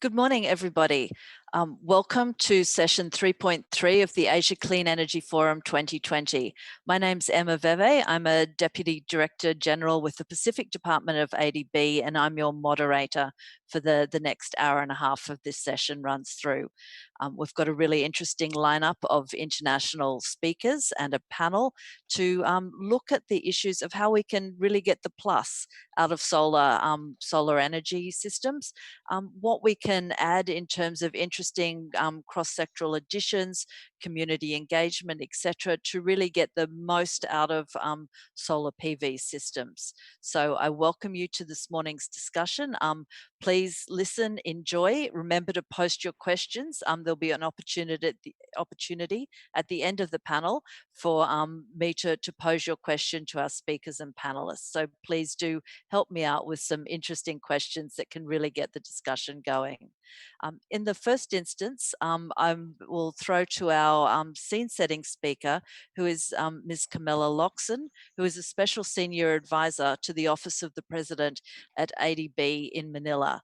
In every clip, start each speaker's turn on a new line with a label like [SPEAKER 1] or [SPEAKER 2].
[SPEAKER 1] Good morning, everybody. Welcome to session 3.3 of the Asia Clean Energy Forum 2020. My name's Emma Veve. I'm a Deputy Director General with the Pacific Department of ADB, and I'm your moderator for the next hour and a half of this session runs through. We've got a really interesting lineup of international speakers and a panel to look at the issues of how we can really get the plus out of solar energy systems, what we can add in terms of interesting cross-sectoral additions, community engagement, etc., to really get the most out of solar PV systems. So I welcome you to this morning's discussion. Please listen, enjoy. Remember to post your questions. There'll be an opportunity at the end of the panel for me to pose your question to our speakers and panelists. So please do help me out with some interesting questions that can really get the discussion going. In the first instance, I will throw to our scene setting speaker, who is Ms. Camilla Loxon, who is a special senior advisor to the Office of the President at ADB in Manila.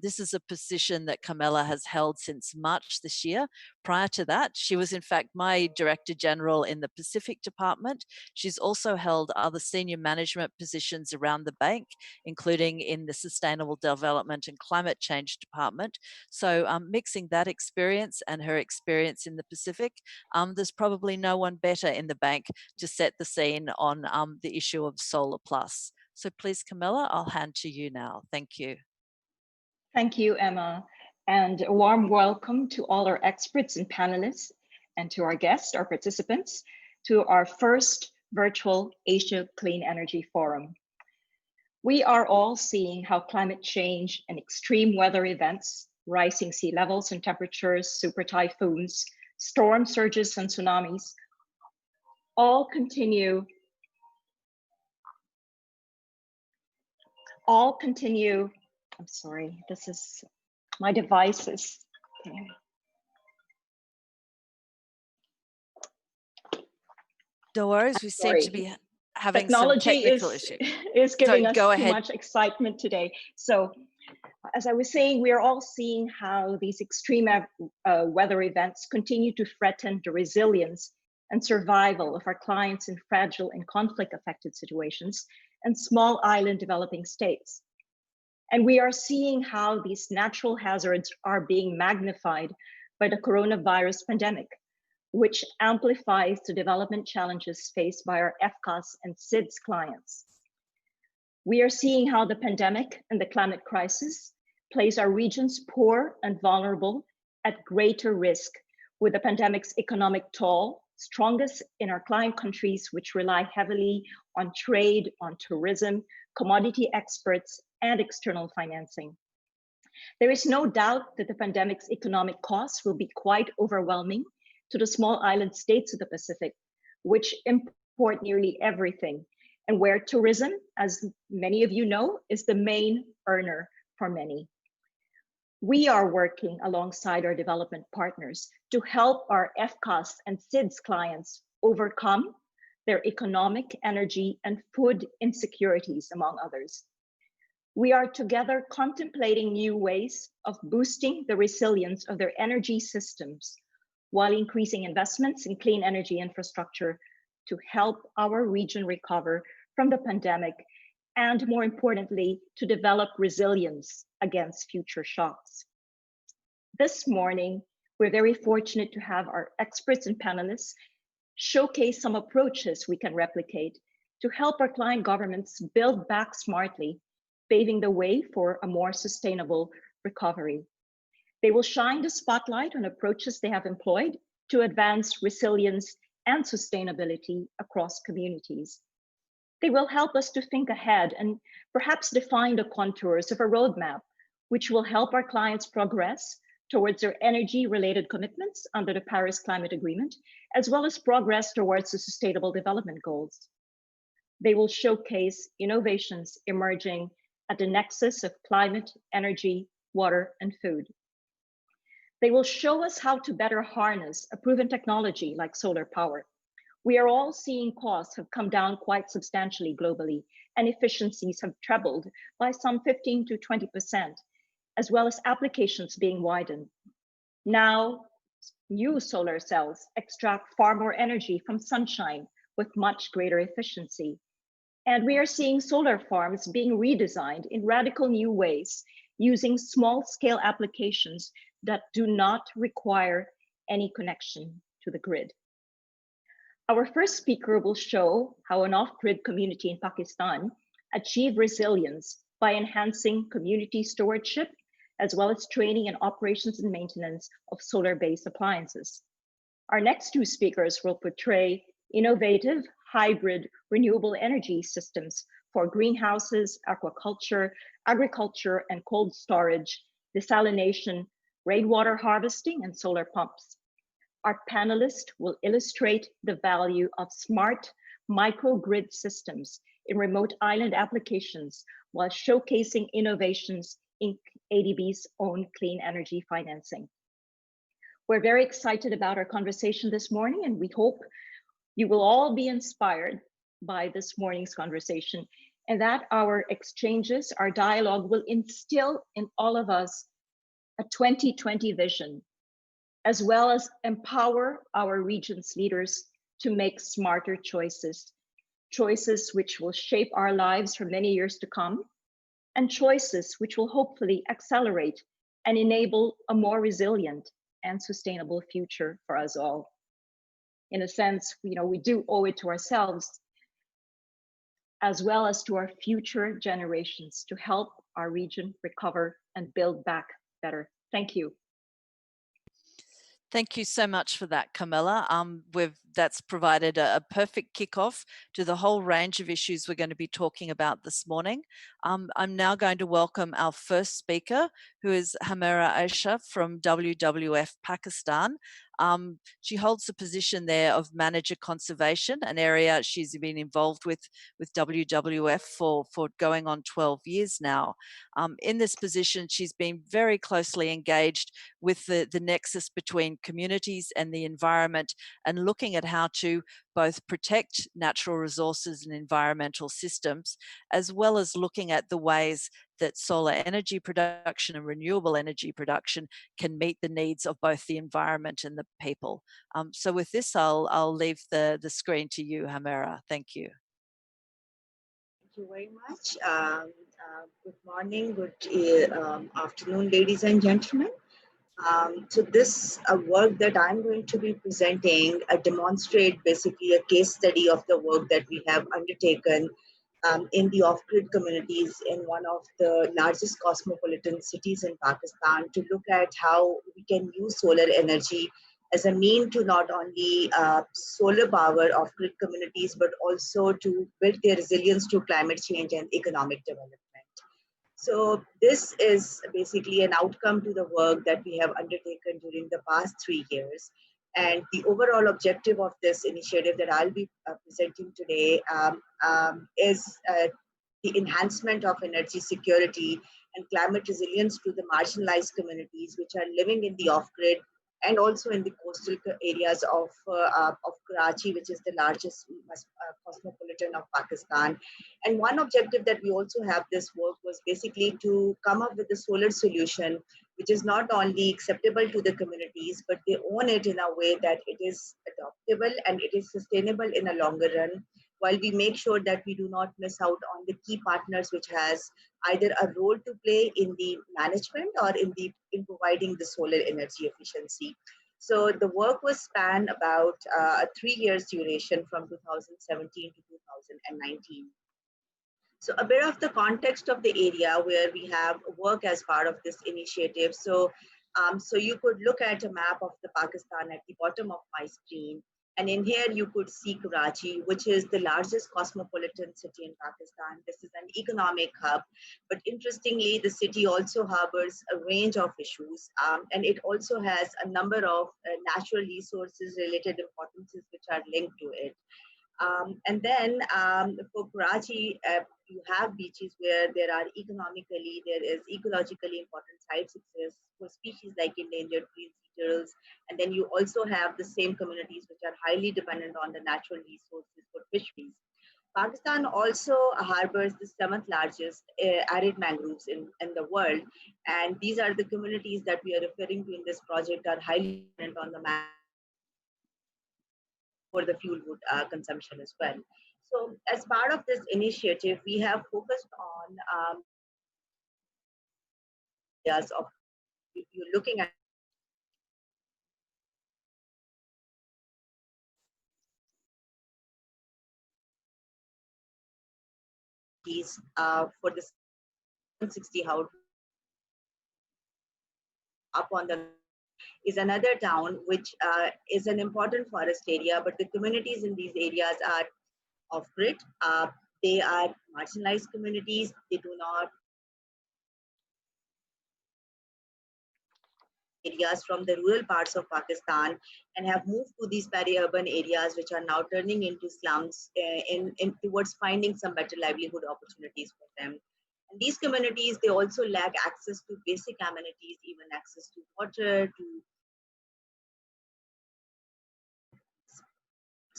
[SPEAKER 1] This is a position that Camilla has held since March this year. Prior to that, she was in fact my Director General in the Pacific Department. She's also held other senior management positions around the bank, including in the Sustainable Development and Climate Change Department. So mixing that experience and her experience in the Pacific, there's probably no one better in the bank to set the scene on the issue of Solar Plus. So please, Camilla, I'll hand to you now. Thank you.
[SPEAKER 2] Thank you, Emma, and a warm welcome to all our experts and panelists, and to our guests, our participants, to our first virtual Asia Clean Energy Forum. We are all seeing how climate change and extreme weather events, rising sea levels and temperatures, super typhoons, storm surges and tsunamis, all continue. I'm sorry, this is, my device is, okay.
[SPEAKER 1] No worries, we seem to be having
[SPEAKER 2] technology
[SPEAKER 1] some technical issues.
[SPEAKER 2] is giving us
[SPEAKER 1] too
[SPEAKER 2] much excitement today. So as I was saying, we are all seeing how these extreme weather events continue to threaten the resilience and survival of our clients in fragile and conflict affected situations and small island developing states. And we are seeing how these natural hazards are being magnified by the coronavirus pandemic, which amplifies the development challenges faced by our FCAS and SIDS clients. We are seeing how the pandemic and the climate crisis place our regions poor and vulnerable at greater risk, with the pandemic's economic toll strongest in our client countries, which rely heavily on trade, on tourism, commodity exports, and external financing. There is no doubt that the pandemic's economic costs will be quite overwhelming to the small island states of the Pacific, which import nearly everything, and where tourism, as many of you know, is the main earner for many. We are working alongside our development partners to help our FCAS and SIDS clients overcome their economic, energy, and food insecurities, among others. We are together contemplating new ways of boosting the resilience of their energy systems while increasing investments in clean energy infrastructure to help our region recover from the pandemic, and more importantly, to develop resilience against future shocks. This morning, we're very fortunate to have our experts and panelists showcase some approaches we can replicate to help our client governments build back smartly, paving the way for a more sustainable recovery. They will shine the spotlight on approaches they have employed to advance resilience and sustainability across communities. They will help us to think ahead and perhaps define the contours of a roadmap, which will help our clients progress towards their energy-related commitments under the Paris Climate Agreement, as well as progress towards the Sustainable Development Goals. They will showcase innovations emerging at the nexus of climate, energy, water, and food. They will show us how to better harness a proven technology like solar power. We are all seeing costs have come down quite substantially globally, and efficiencies have trebled by some 15 to 20%. as well as applications being widened. Now, new solar cells extract far more energy from sunshine with much greater efficiency. And we are seeing solar farms being redesigned in radical new ways, using small-scale applications that do not require any connection to the grid. Our first speaker will show how an off-grid community in Pakistan achieved resilience by enhancing community stewardship, as well as training and operations and maintenance of solar-based appliances. Our next two speakers will portray innovative hybrid renewable energy systems for greenhouses, aquaculture, agriculture, and cold storage, desalination, rainwater harvesting, and solar pumps. Our panelists will illustrate the value of smart microgrid systems in remote island applications while showcasing innovations in ADB's own clean energy financing. We're very excited about our conversation this morning, and we hope you will all be inspired by this morning's conversation, and that our exchanges, our dialogue will instill in all of us a 2020 vision, as well as empower our region's leaders to make smarter choices, choices which will shape our lives for many years to come, and choices which will hopefully accelerate and enable a more resilient and sustainable future for us all. In a sense, we do owe it to ourselves as well as to our future generations to help our region recover and build back better. Thank you.
[SPEAKER 1] Thank you so much for that, Camilla. That's provided a perfect kickoff to the whole range of issues we're going to be talking about this morning. I'm now going to welcome our first speaker, who is Hamera Aisha from WWF Pakistan. She holds the position there of Manager Conservation, an area she's been involved with WWF for going on 12 years now. In this position, she's been very closely engaged with the nexus between communities and the environment, and looking at how to both protect natural resources and environmental systems, as well as looking at the ways that solar energy production and renewable energy production can meet the needs of both the environment and the people. So with this, I'll leave the screen to you, Hamera. Thank you.
[SPEAKER 3] Thank you very much. Good morning, good afternoon, ladies and gentlemen. So this work that I'm going to be presenting demonstrate basically a case study of the work that we have undertaken in the off-grid communities in one of the largest cosmopolitan cities in Pakistan to look at how we can use solar energy as a mean to not only solar power off-grid communities, but also to build their resilience to climate change and economic development. So this is basically an outcome to the work that we have undertaken during the past 3 years. And the overall objective of this initiative that I'll be presenting today is the enhancement of energy security and climate resilience to the marginalized communities which are living in the off-grid and also in the coastal areas of Karachi, which is the largest cosmopolitan of Pakistan. And one objective that we also have this work was basically to come up with a solar solution which is not only acceptable to the communities, but they own it in a way that it is adoptable and it is sustainable in a longer run, while we make sure that we do not miss out on the key partners which has either a role to play in the management or in providing the solar energy efficiency. So the work was spanned about a 3 years duration from 2017 to 2019. So a bit of the context of the area where we have work as part of this initiative. So you could look at a map of the Pakistan at the bottom of my screen. And in here, you could see Karachi, which is the largest cosmopolitan city in Pakistan. This is an economic hub. But interestingly, the city also harbors a range of issues. And it also has a number of natural resources related importances which are linked to it. And then for Karachi, you have beaches where there is ecologically important site success for species like endangered green sea turtles. And then you also have the same communities which are highly dependent on the natural resources for fisheries. Pakistan also harbors the 7th largest arid mangroves in the world. And these are the communities that we are referring to in this project are highly dependent on the for the fuel wood consumption as well. So as part of this initiative, we have focused on areas of, you're looking at these for the 160 house up on the is another town which is an important forest area, but the communities in these areas are off grid. They are marginalized communities. They do not areas from the rural parts of Pakistan and have moved to these peri-urban areas, which are now turning into slums in towards finding some better livelihood opportunities for them. And these communities, they also lack access to basic amenities, even access to water, to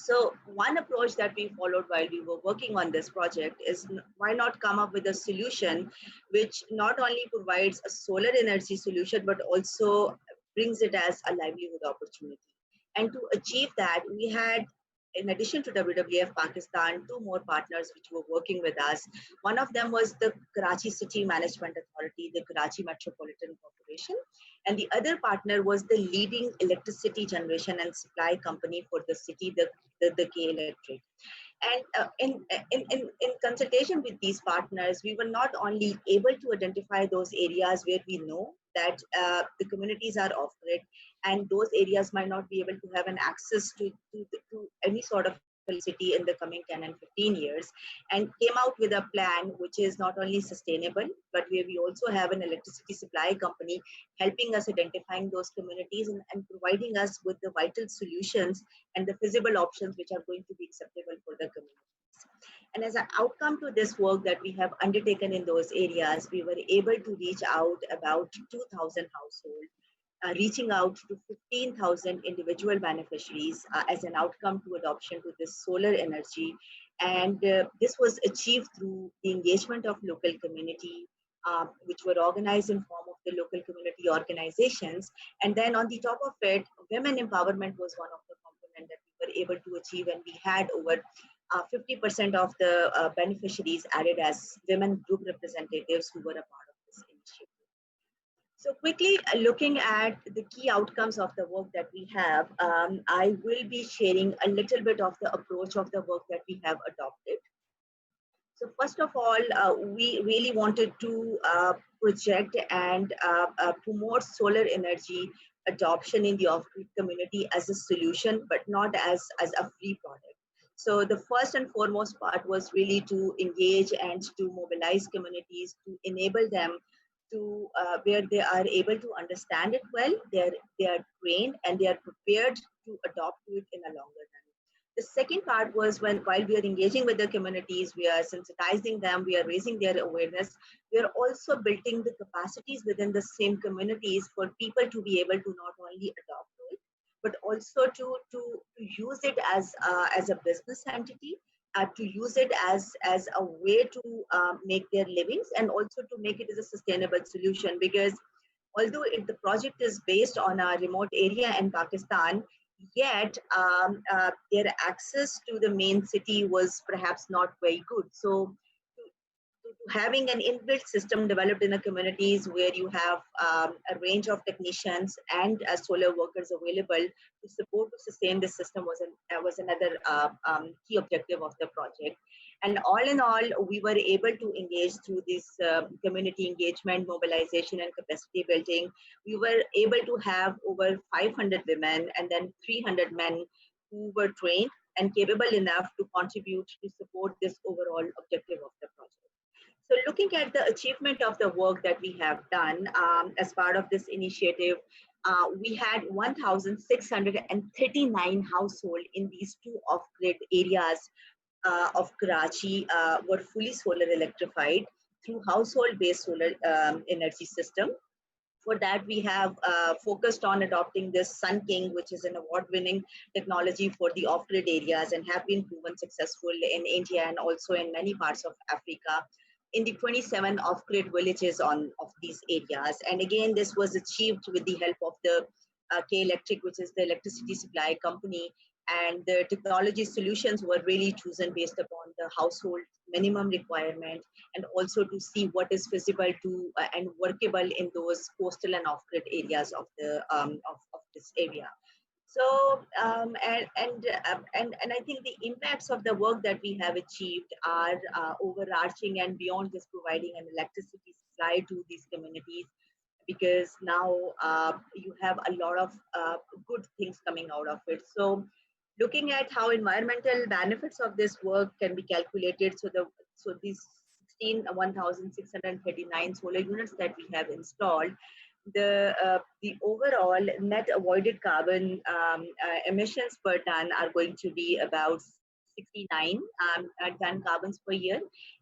[SPEAKER 3] So one approach that we followed while we were working on this project is why not come up with a solution which not only provides a solar energy solution, but also brings it as a livelihood opportunity. And to achieve that, we had, in addition to WWF Pakistan, 2 more partners which were working with us. One of them was the Karachi City Management Authority, the Karachi Metropolitan Corporation. And the other partner was the leading electricity generation and supply company for the city, the K Electric. And in consultation with these partners, we were not only able to identify those areas where we know that the communities are off grid, and those areas might not be able to have an access to any sort of city in the coming 10 and 15 years, and came out with a plan which is not only sustainable, but where we also have an electricity supply company helping us identifying those communities and providing us with the vital solutions and the feasible options which are going to be acceptable for the communities. And as an outcome to this work that we have undertaken in those areas, we were able to reach out about 2,000 households, reaching out to 15,000 individual beneficiaries as an outcome to adoption to this solar energy. And this was achieved through the engagement of local community, which were organized in form of the local community organizations. And then on the top of it, women empowerment was one of the components that we were able to achieve, and we had over 50% of the beneficiaries added as women group representatives who were a part of this initiative. So quickly looking at the key outcomes of the work that we have, I will be sharing a little bit of the approach of the work that we have adopted. So first of all, we really wanted to project and promote solar energy adoption in the off-grid community as a solution, but not as a free product. So the first and foremost part was really to engage and to mobilize communities, to enable them to where they are able to understand it well, they are trained and they are prepared to adopt to it in a longer run. The second part was while we are engaging with the communities, we are sensitizing them, we are raising their awareness, we are also building the capacities within the same communities for people to be able to not only adopt to it, but also to use it as a business entity, to use it as a way to make their livings, and also to make it as a sustainable solution. Because although the project is based on a remote area in Pakistan, yet their access to the main city was perhaps not very good. So having an inbuilt system developed in the communities where you have a range of technicians and solar workers available to support to sustain the system was another key objective of the project. And all in all, we were able to engage through this community engagement, mobilization, and capacity building. We were able to have over 500 women and then 300 men who were trained and capable enough to contribute to support this overall objective of the project. So looking at the achievement of the work that we have done as part of this initiative, we had 1,639 households in these 2 off-grid areas of Karachi were fully solar electrified through household-based solar energy system. For that, we have focused on adopting this Sun King, which is an award-winning technology for the off-grid areas and have been proven successful in India and also in many parts of Africa in the 27 off-grid villages of these areas. And again, this was achieved with the help of the K Electric, which is the electricity supply company. And the technology solutions were really chosen based upon the household minimum requirement and also to see what is feasible to and workable in those coastal and off-grid areas of the of this area. So and I think the impacts of the work that we have achieved are overarching and beyond just providing an electricity supply to these communities, because now you have a lot of good things coming out of it. So looking at how environmental benefits of this work can be calculated, so these 1,639 solar units that we have installed, the overall net avoided carbon emissions per ton are going to be about 69 ton carbons per year,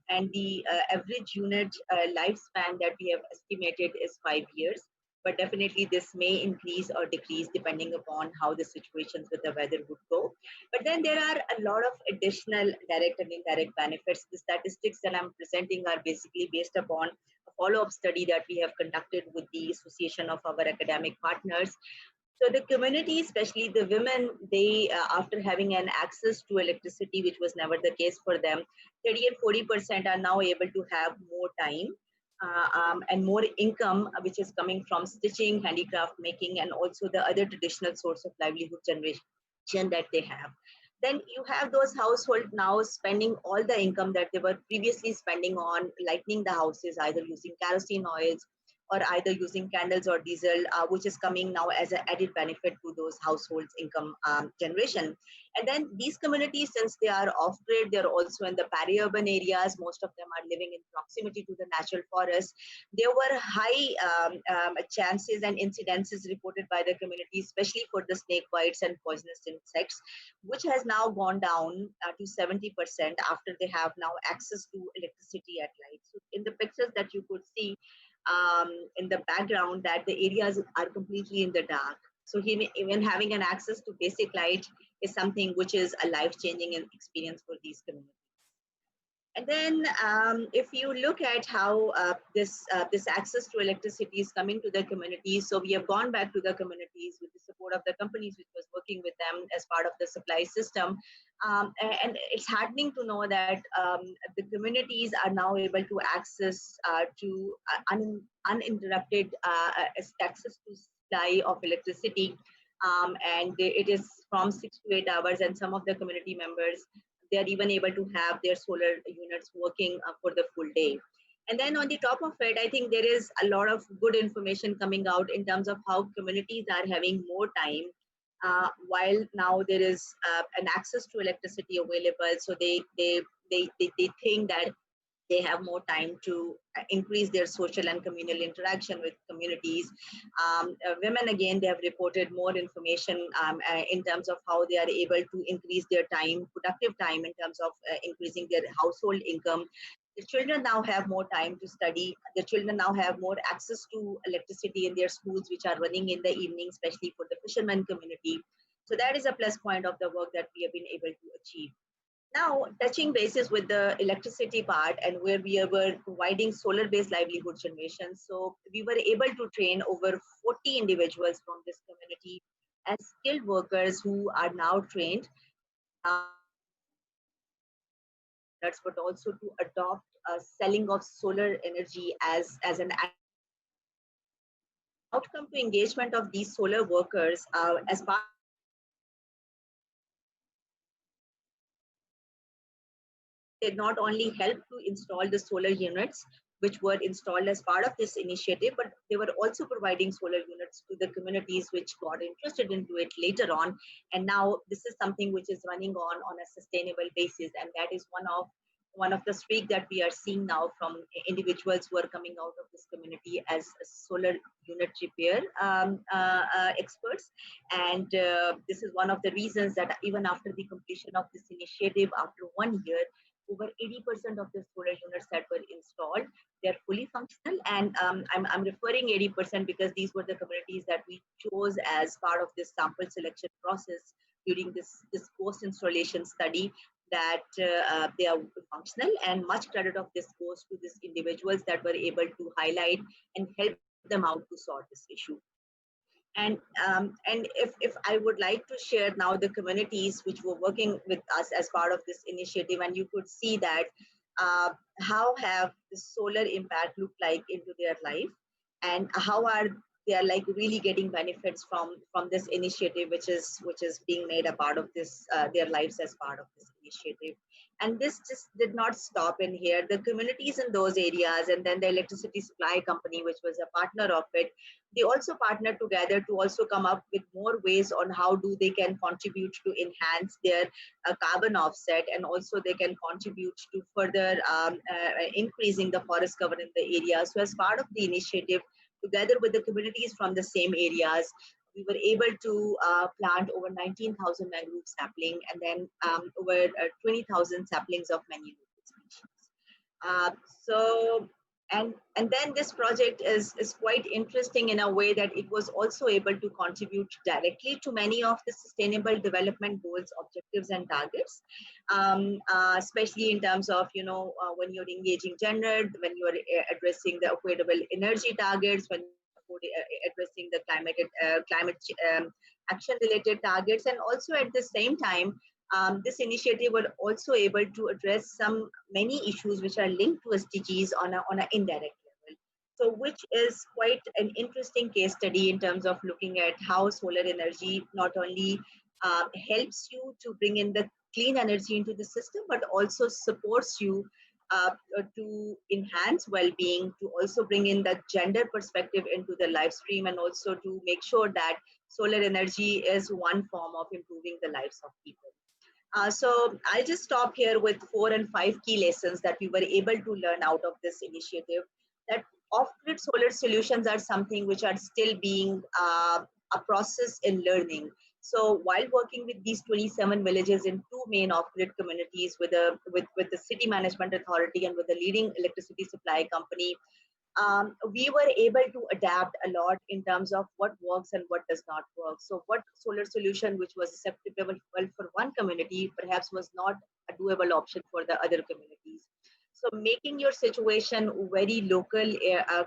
[SPEAKER 3] and the average unit lifespan that we have estimated is 5 years. But definitely this may increase or decrease depending upon how the situations with the weather would go. But then there are a lot of additional direct and indirect benefits. The statistics that I'm presenting are basically based upon a follow-up study that we have conducted with the association of our academic partners. So the community, especially the women, they, after having an access to electricity, which was never the case for them, 30 and 40% are now able to have more time and more income, which is coming from stitching, handicraft making, and also the other traditional source of livelihood generation that they have. Then you have those households now spending all the income that they were previously spending on lightening the houses, either using kerosene oils or either using candles or diesel, which is coming now as an added benefit to those households' income generation. And then these communities, since they are off-grid, they're also in the peri-urban areas. Most of them are living in proximity to the natural forest. There were high chances and incidences reported by the community, especially for the snake bites and poisonous insects, which has now gone down to 70% after they have now access to electricity at night. So in the pictures that you could see, in the background, that the areas are completely in the dark. So even having an access to basic light is something which is a life-changing experience for these communities. And then if you look at how this access to electricity is coming to the communities, so we have gone back to the communities with the support of the companies which was working with them as part of the supply system. And it's heartening to know that the communities are now able to access to uninterrupted access to supply of electricity. And it is from 6 to 8 hours, and some of the community members, they are even able to have their solar units working for the full day. And then on the top of it, I think there is a lot of good information coming out in terms of how communities are having more time, while now there is an access to electricity available. So they think that they have more time to increase their social and communal interaction with communities. Women, again, they have reported more information in terms of how they are able to increase their time, productive time, in terms of increasing their household income. The children now have more time to study. The children now have more access to electricity in their schools, which are running in the evening, especially for the fishermen community. So that is a plus point of the work that we have been able to achieve. Now, touching bases with the electricity part, and where we were providing solar-based livelihood generation. So we were able to train over 40 individuals from this community as skilled workers who are now trained, but also to adopt selling of solar energy as an outcome to engagement of these solar workers as part. They not only helped to install the solar units, which were installed as part of this initiative, but they were also providing solar units to the communities which got interested into it later on. And now this is something which is running on a sustainable basis. And that is one of the streak that we are seeing now from individuals who are coming out of this community as solar unit repair experts. And this is one of the reasons that even after the completion of this initiative, after 1 year, over 80% of the solar units that were installed, they're fully functional. And I'm referring 80% because these were the communities that we chose as part of this sample selection process during this post-installation study, that they are functional, and much credit of this goes to these individuals that were able to highlight and help them out to sort this issue. And if I would like to share now the communities which were working with us as part of this initiative, and you could see that how have the solar impact looked like into their life, and how are they are like really getting benefits from this initiative, which is being made a part of this their lives as part of this initiative. And this just did not stop in here. The communities in those areas, and then the electricity supply company, which was a partner of it, they also partnered together to also come up with more ways on how do they can contribute to enhance their carbon offset, and also they can contribute to further increasing the forest cover in the area. So as part of the initiative, together with the communities from the same areas, we were able to plant over 19,000 mangrove sapling, and then over 20,000 saplings of many local species. So and then this project is quite interesting in a way that it was also able to contribute directly to many of the sustainable development goals, objectives, and targets, especially in terms of when you're engaging gender, when you're addressing the affordable energy targets, when addressing the climate action related targets, and also at the same time this initiative were also able to address many issues which are linked to SDGs on an indirect level. So which is quite an interesting case study in terms of looking at how solar energy not only helps you to bring in the clean energy into the system, but also supports you to enhance well-being, to also bring in the gender perspective into the live stream, and also to make sure that solar energy is one form of improving the lives of people. So I'll just stop here with 4 and 5 key lessons that we were able to learn out of this initiative. That off-grid solar solutions are something which are still being a process in learning. So while working with these 27 villages in 2 main off-grid communities with the city management authority and with the leading electricity supply company, we were able to adapt a lot in terms of what works and what does not work. So what solar solution which was acceptable for one community perhaps was not a doable option for the other communities. So making your situation very local,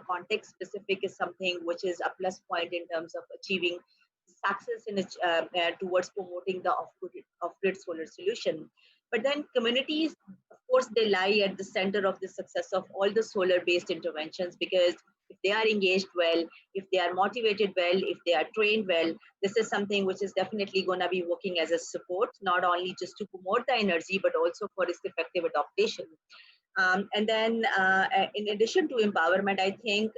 [SPEAKER 3] context specific is something which is a plus point in terms of achieving success in towards promoting the off-grid solar solution. But then communities, of course, they lie at the center of the success of all the solar-based interventions, because if they are engaged well, if they are motivated well, if they are trained well, this is something which is definitely going to be working as a support, not only just to promote the energy, but also for its effective adaptation. And then in addition to empowerment, I think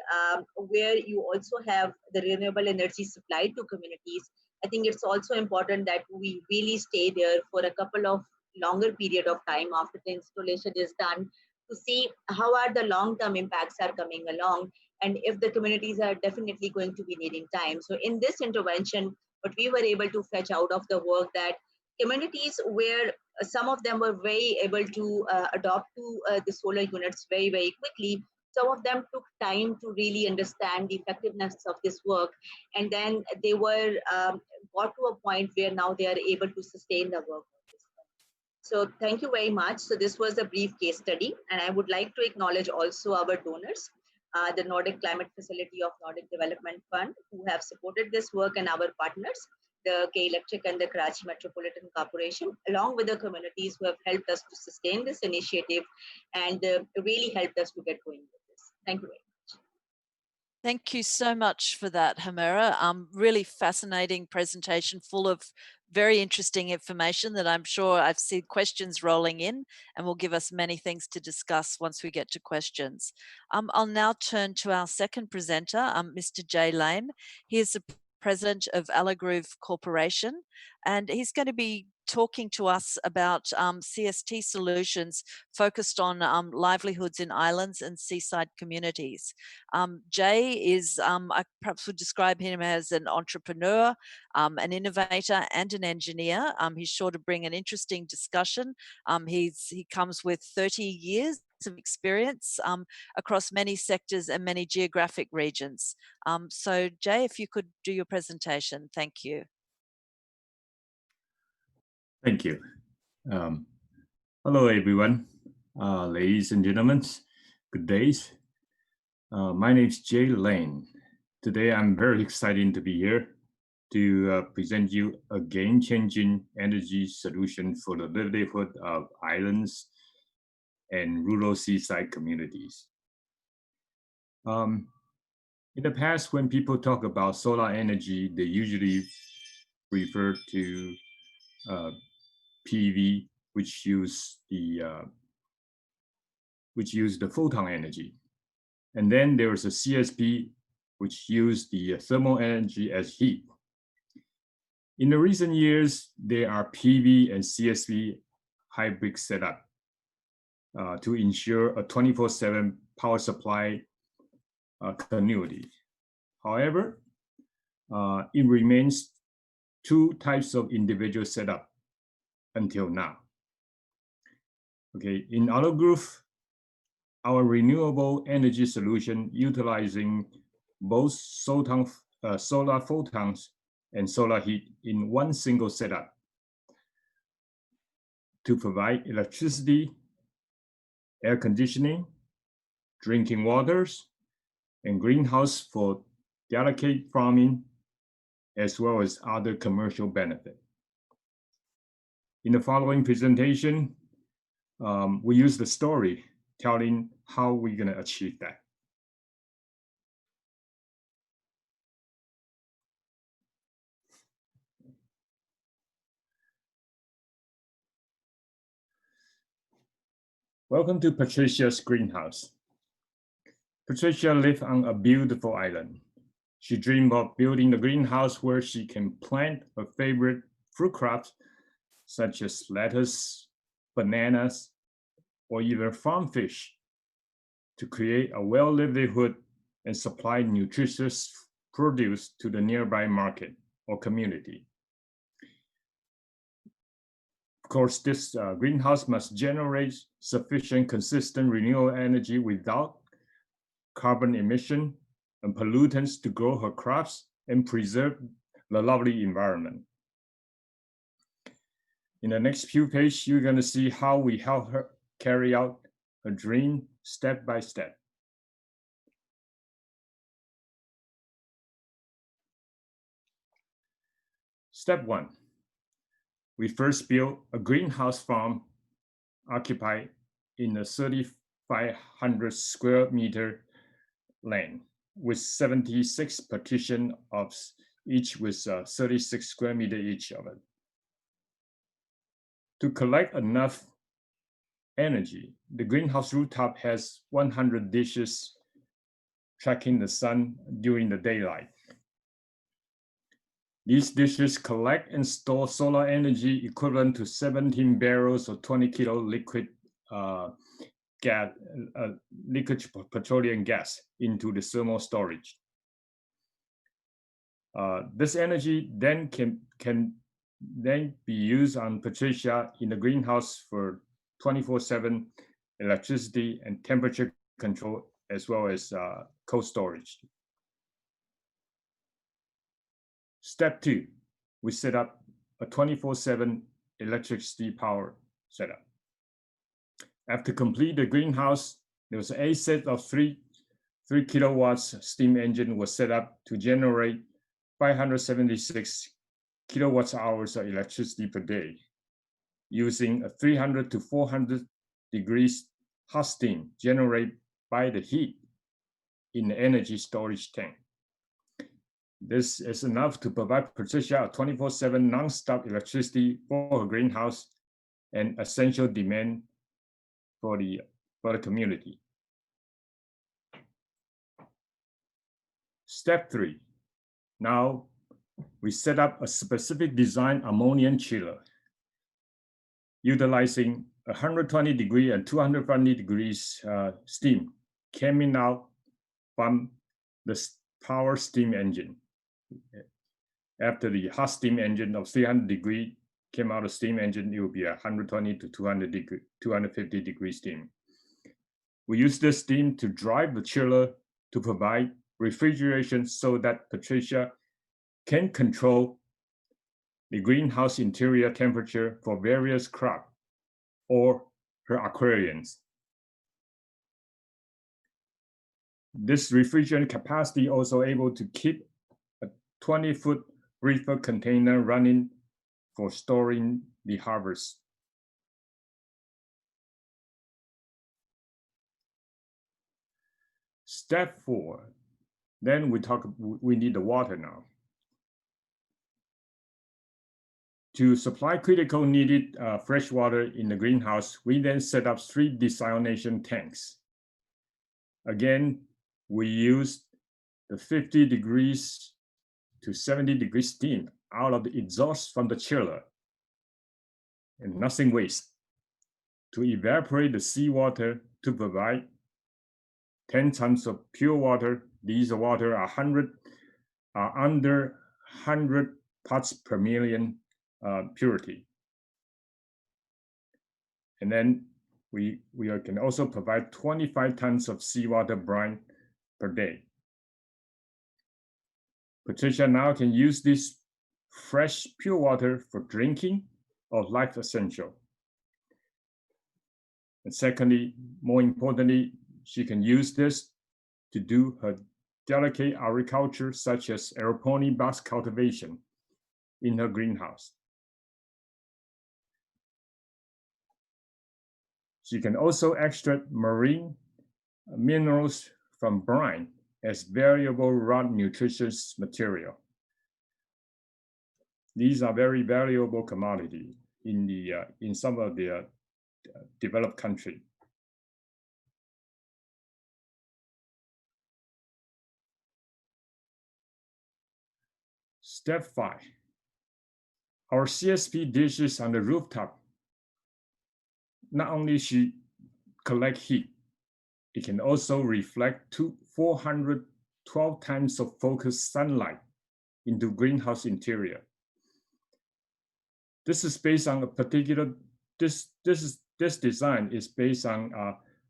[SPEAKER 3] where you also have the renewable energy supply to communities, I think it's also important that we really stay there for a couple of longer period of time after the installation is done, to see how are the long-term impacts are coming along, and if the communities are definitely going to be needing time. So in this intervention, what we were able to fetch out of the work, that communities where some of them were very able to adopt to the solar units very, very quickly. Some of them took time to really understand the effectiveness of this work. And then they were got to a point where now they are able to sustain the work. So thank you very much. So this was a brief case study. And I would like to acknowledge also our donors, the Nordic Climate Facility of Nordic Development Fund, who have supported this work, and our partners, the K Electric and the Karachi Metropolitan Corporation, along with the communities who have helped us to sustain this initiative and really helped us to get going with this. Thank you very much.
[SPEAKER 1] Thank you so much for that, Hamera. Really fascinating presentation, full of very interesting information that I'm sure I've seen questions rolling in, and will give us many things to discuss once we get to questions. I'll now turn to our second presenter, Mr. Jay Lane. He is the president of Allagroove Corporation, and he's going to be talking to us about CST solutions focused on livelihoods in islands and seaside communities. Jay is, I perhaps would describe him as an entrepreneur, an innovator and an engineer. He's sure to bring an interesting discussion. He comes with 30 years of experience across many sectors and many geographic regions. So Jay, if you could do your presentation, thank you.
[SPEAKER 4] Thank you. Hello, everyone. Ladies and gentlemen, good days. My name is Jay Lane. Today, I'm very excited to be here to present you a game-changing energy solution for the livelihood of islands and rural seaside communities. In the past, when people talk about solar energy, they usually refer to PV, which use the photon energy, and then there is a CSP, which use the thermal energy as heat. In the recent years, there are PV and CSP hybrid setup to ensure a 24/7 power supply continuity. However, it remains two types of individual setup until now. Okay, in our group, our renewable energy solution utilizing both solar photons and solar heat in one single setup to provide electricity, air conditioning, drinking waters, and greenhouse for delicate farming, as well as other commercial benefit. In the following presentation, we use the story telling how we're going to achieve that. Welcome to Patricia's Greenhouse. Patricia lives on a beautiful island. She dreamed of building a greenhouse where she can plant her favorite fruit crops, such as lettuce, bananas, or even farm fish, to create a well livelihood and supply nutritious produce to the nearby market or community. Of course, this greenhouse must generate sufficient, consistent, renewable energy without carbon emission and pollutants to grow her crops and preserve the lovely environment. In the next few pages, you're going to see how we help her carry out her dream step by step. Step 1. We first built a greenhouse farm occupied in a 3,500 square meter land with 76 partitions of each with 36 square meter each of it. To collect enough energy, the greenhouse rooftop has 100 dishes tracking the sun during the daylight. These dishes collect and store solar energy equivalent to 17 barrels or 20 kilo liquid petroleum gas into the thermal storage. This energy then can then be used on Patricia in the greenhouse for 24/7 electricity and temperature control, as well as cold storage. Step 2, we set up a 24/7 electricity power setup. After complete the greenhouse, there was a set of 3 kilowatts steam engine was set up to generate 576 kilowatts hours of electricity per day, using a 300 to 400 degrees hot steam generated by the heat in the energy storage tank. This is enough to provide Patricia a 24/7 non-stop electricity for her greenhouse and essential demand for the community. Step 3. Now we set up a specific design ammonium chiller utilizing 120 degree and 220 degrees steam coming out from the power steam engine. After the hot steam engine of 300 degree came out of steam engine, it will be 120 to 250 degree steam. We use this steam to drive the chiller to provide refrigeration so that Patricia can control the greenhouse interior temperature for various crops or her aquariums. This refrigerant capacity also able to keep a 20-foot reefer container running for storing the harvest. Step 4, then we need the water now. To supply critical needed fresh water in the greenhouse, we then set up 3 desalination tanks. Again, we use the 50 degrees to 70 degrees steam out of the exhaust from the chiller, and nothing waste, to evaporate the seawater to provide 10 tons of pure water. These water are under 100 parts per million purity. And then we can also provide 25 tons of seawater brine per day. Patricia now can use this fresh pure water for drinking or life essential. And secondly, more importantly, she can use this to do her delicate agriculture, such as aeroponic box cultivation in her greenhouse. She can also extract marine minerals from brine as variable rod nutritious material. These are very valuable commodity in some of the developed countries. Step 5. Our CSP dishes on the rooftop not only should collect heat, it can also reflect 412 times of focused sunlight into greenhouse interior. This is based on a particular, this design is based on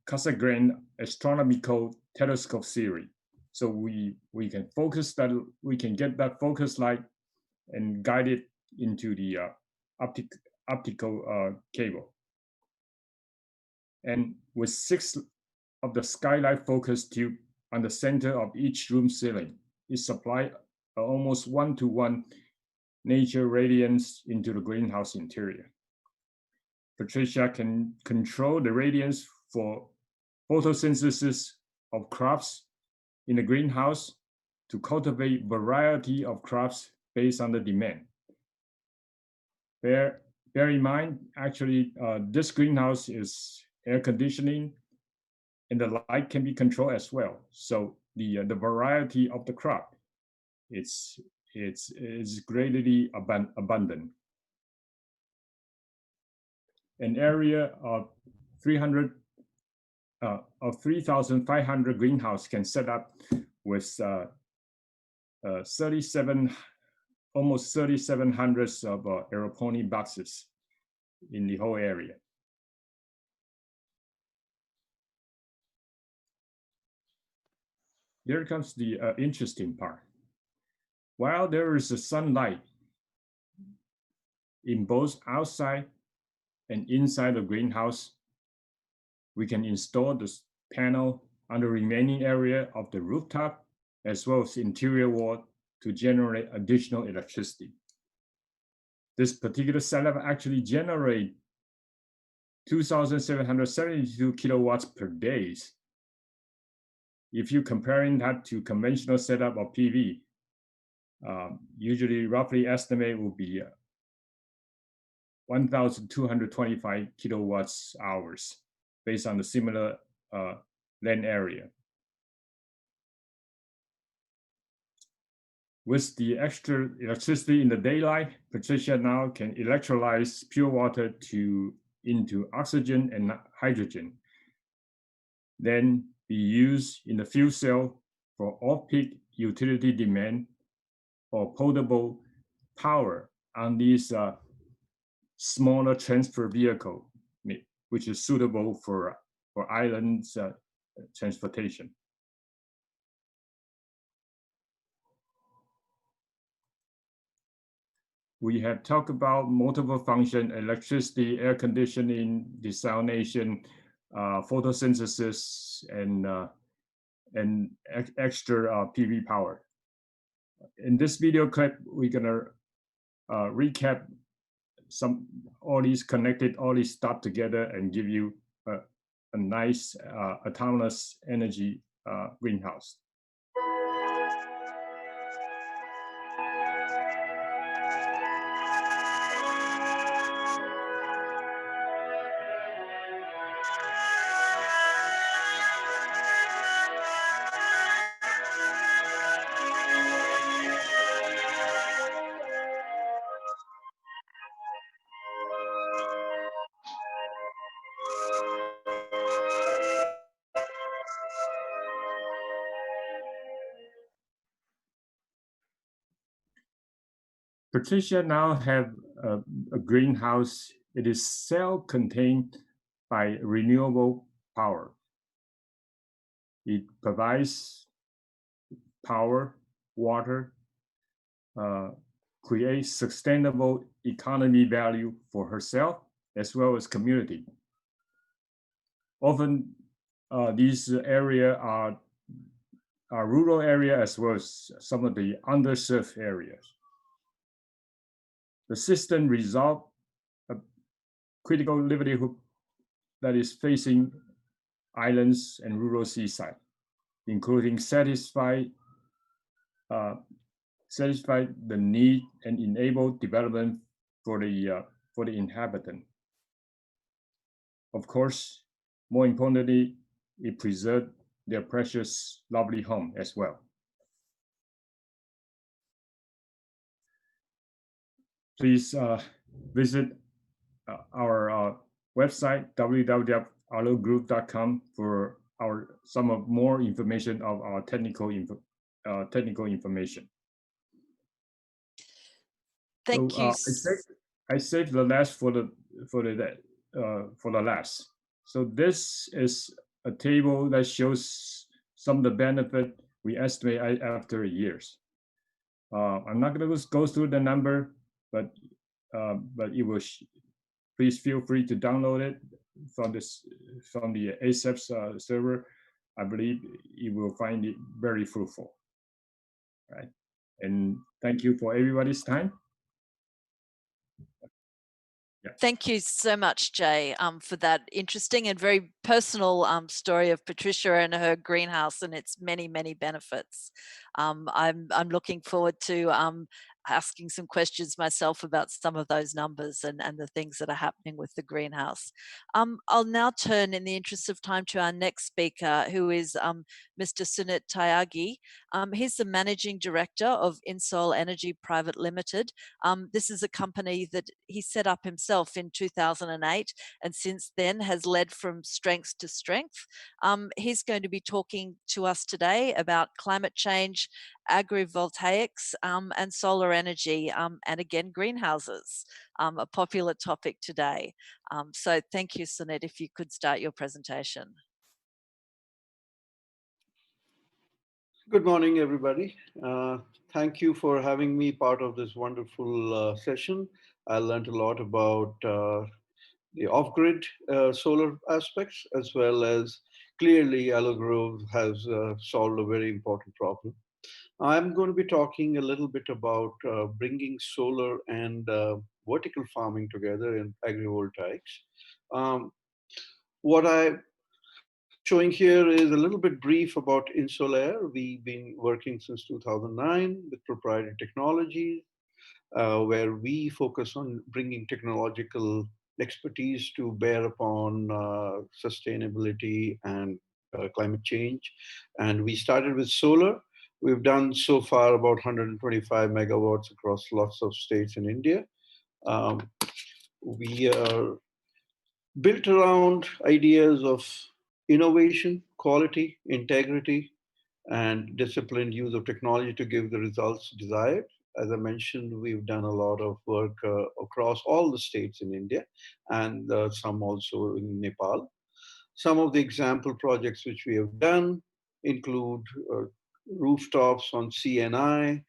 [SPEAKER 4] Cassegrain astronomical telescope theory. So we can focus that, we can get that focus light and guide it into the optical cable. And with 6 of the skylight focus tube on the center of each room ceiling, it supplies almost 1-to-1 nature radiance into the greenhouse interior. Patricia can control the radiance for photosynthesis of crops in the greenhouse to cultivate variety of crops based on the demand. Bear in mind, actually, this greenhouse is air conditioning, and the light can be controlled as well. So the variety of the crop, it's greatly abundant. An area of 3,500 greenhouse can set up with almost 3,700 of aeroponic boxes in the whole area. Here comes the interesting part. While there is a sunlight in both outside and inside the greenhouse, we can install this panel on the remaining area of the rooftop as well as interior wall to generate additional electricity. This particular setup actually generates 2,772 kilowatts per day. If you're comparing that to conventional setup of PV, usually roughly estimate will be 1,225 kilowatts hours based on the similar land area. With the extra electricity in the daylight, Patricia now can electrolyze pure water into oxygen and hydrogen, then be used in the fuel cell for off-peak utility demand or portable power on these smaller transfer vehicle, which is suitable for island transportation. We have talked about multiple function, electricity, air conditioning, desalination, photosynthesis, and extra PV power. In this video clip, we're gonna recap all these stuff together and give you a nice autonomous energy greenhouse. Patricia now have a greenhouse. It is self-contained by renewable power. It provides power, water, creates sustainable economy value for herself as well as community. Often these areas are rural area as well as some of the underserved areas. The system resolves a critical livelihood that is facing islands and rural seaside, including satisfy the need and enable development for the inhabitant. Of course, more importantly, it preserves their precious, lovely home as well. Please visit our website, www.alogroup.com, for some more information of our technical information.
[SPEAKER 1] Thank you.
[SPEAKER 4] I saved the last for the last. So this is a table that shows some of the benefit we estimate after years. I'm not going to go through the number, but it will. Please feel free to download it from the ACEPS server. I believe you will find it very fruitful. Right, and thank you for everybody's time. Yeah.
[SPEAKER 1] Thank you so much, Jay, for that interesting and very personal story of Patricia and her greenhouse and its many, many benefits. I'm looking forward to asking some questions myself about some of those numbers and the things that are happening with the greenhouse. I'll now turn, in the interest of time, to our next speaker, who is Mr. Sennett Tyagi. He's the Managing Director of Insol Energy Private Limited. This is a company that he set up himself in 2008 and since then has led from strength to strength. He's going to be talking to us today about climate change, agrivoltaics, and solar energy, and again, greenhouses, a popular topic today. So thank you, Sennett, if you could start your presentation.
[SPEAKER 5] Good morning, everybody. Thank you for having me part of this wonderful session. I learned a lot about the off-grid solar aspects, as well as clearly AlloGrove has solved a very important problem. I'm going to be talking a little bit about bringing solar and vertical farming together in agrivoltaics. What I'm showing here is a little bit brief about Insolair. We've been working since 2009 with proprietary technologies, where we focus on bringing technological expertise to bear upon sustainability and climate change. And we started with solar. We've done so far about 125 megawatts across lots of states in India. We are built around ideas of innovation, quality, integrity, and disciplined use of technology to give the results desired. As I mentioned, we've done a lot of work across all the states in India and some also in Nepal. Some of the example projects which we have done include rooftops on CNI,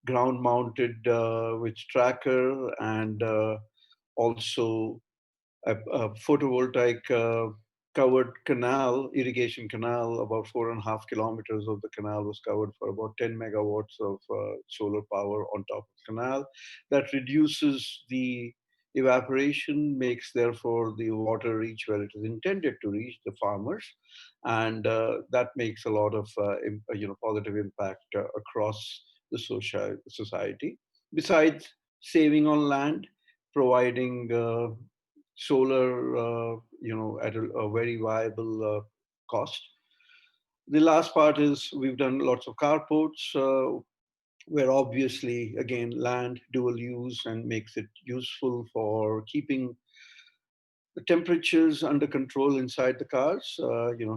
[SPEAKER 5] ground-mounted with tracker, and also a photovoltaic covered canal, irrigation canal, about 4.5 kilometers of the canal was covered for about 10 megawatts of solar power on top of the canal. That reduces the evaporation, makes therefore the water reach where it is intended to reach, the farmers, and that makes a lot of positive impact across the society. Besides saving on land, providing solar, at a very viable cost. The last part is we've done lots of carports where obviously, again, land dual use and makes it useful for keeping the temperatures under control inside the cars.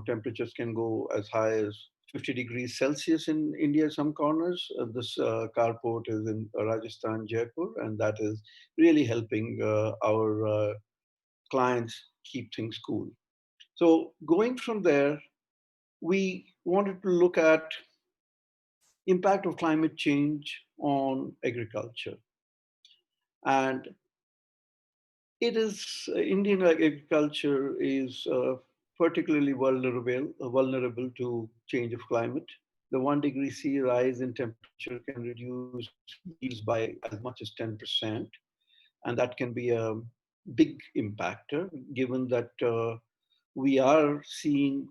[SPEAKER 5] Temperatures can go as high as 50 degrees Celsius in India, some corners. This carport is in Rajasthan, Jaipur, and that is really helping our clients keep things cool. So going from there, we wanted to look at impact of climate change on agriculture. And it is, Indian agriculture is particularly vulnerable to change of climate. The 1 degree C rise in temperature can reduce yields by as much as 10%. And that can be a big impactor, given that we are seeing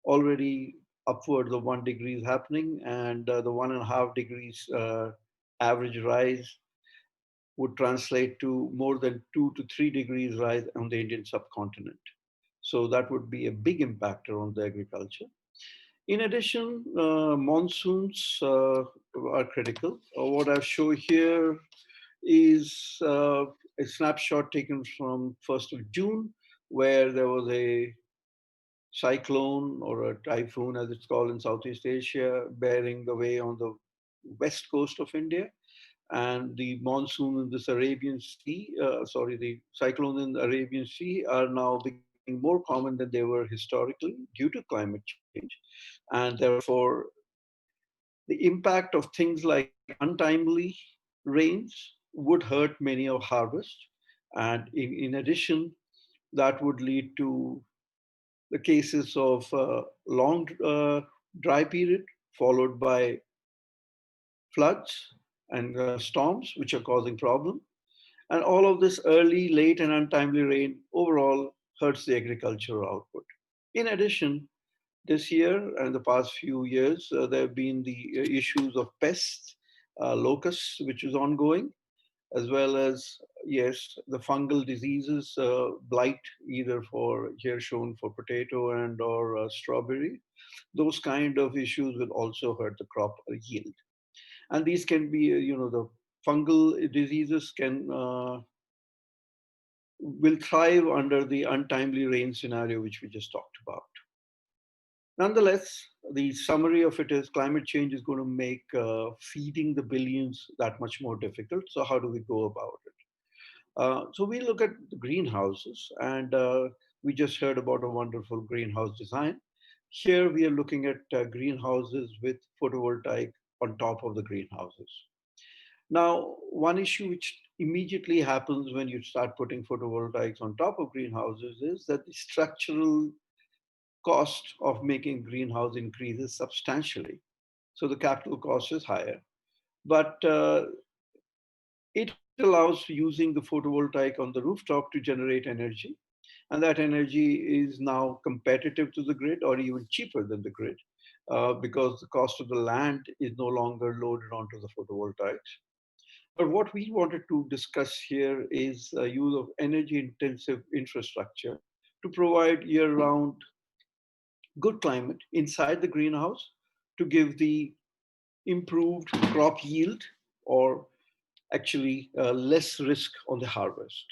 [SPEAKER 5] already upwards of 1 degree happening, and the 1.5 degrees average rise would translate to more than 2 to 3 degrees rise on the Indian subcontinent. So that would be a big impactor on the agriculture. In addition, monsoons are critical. What I show here is a snapshot taken from 1st of June, where there was a cyclone or a typhoon, as it's called in Southeast Asia, bearing the way on the west coast of India. And the monsoon in this Arabian Sea, the cyclones in the Arabian Sea are now becoming more common than they were historically due to climate change. And therefore, the impact of things like untimely rains would hurt many of harvest. And in addition, that would lead to the cases of long dry period followed by floods and storms, which are causing problem. And all of this early, late, and untimely rain overall hurts the agricultural output. In addition, this year and the past few years, there have been the issues of pests, locusts, which is ongoing, as well as, yes, the fungal diseases, blight, either for here shown for potato and or strawberry. Those kind of issues will also hurt the crop yield. And these can be, the fungal diseases will thrive under the untimely rain scenario, which we just talked about. Nonetheless, the summary of it is climate change is going to make feeding the billions that much more difficult. So how do we go about it? So we look at the greenhouses, and we just heard about a wonderful greenhouse design. Here we are looking at greenhouses with photovoltaic on top of the greenhouses. Now, one issue which immediately happens when you start putting photovoltaics on top of greenhouses is that the structural cost of making greenhouse increases substantially. So the capital cost is higher, but it allows using the photovoltaic on the rooftop to generate energy. And that energy is now competitive to the grid or even cheaper than the grid because the cost of the land is no longer loaded onto the photovoltaics. But what we wanted to discuss here is use of energy intensive infrastructure to provide year-round good climate inside the greenhouse to give the improved crop yield, or actually less risk on the harvest.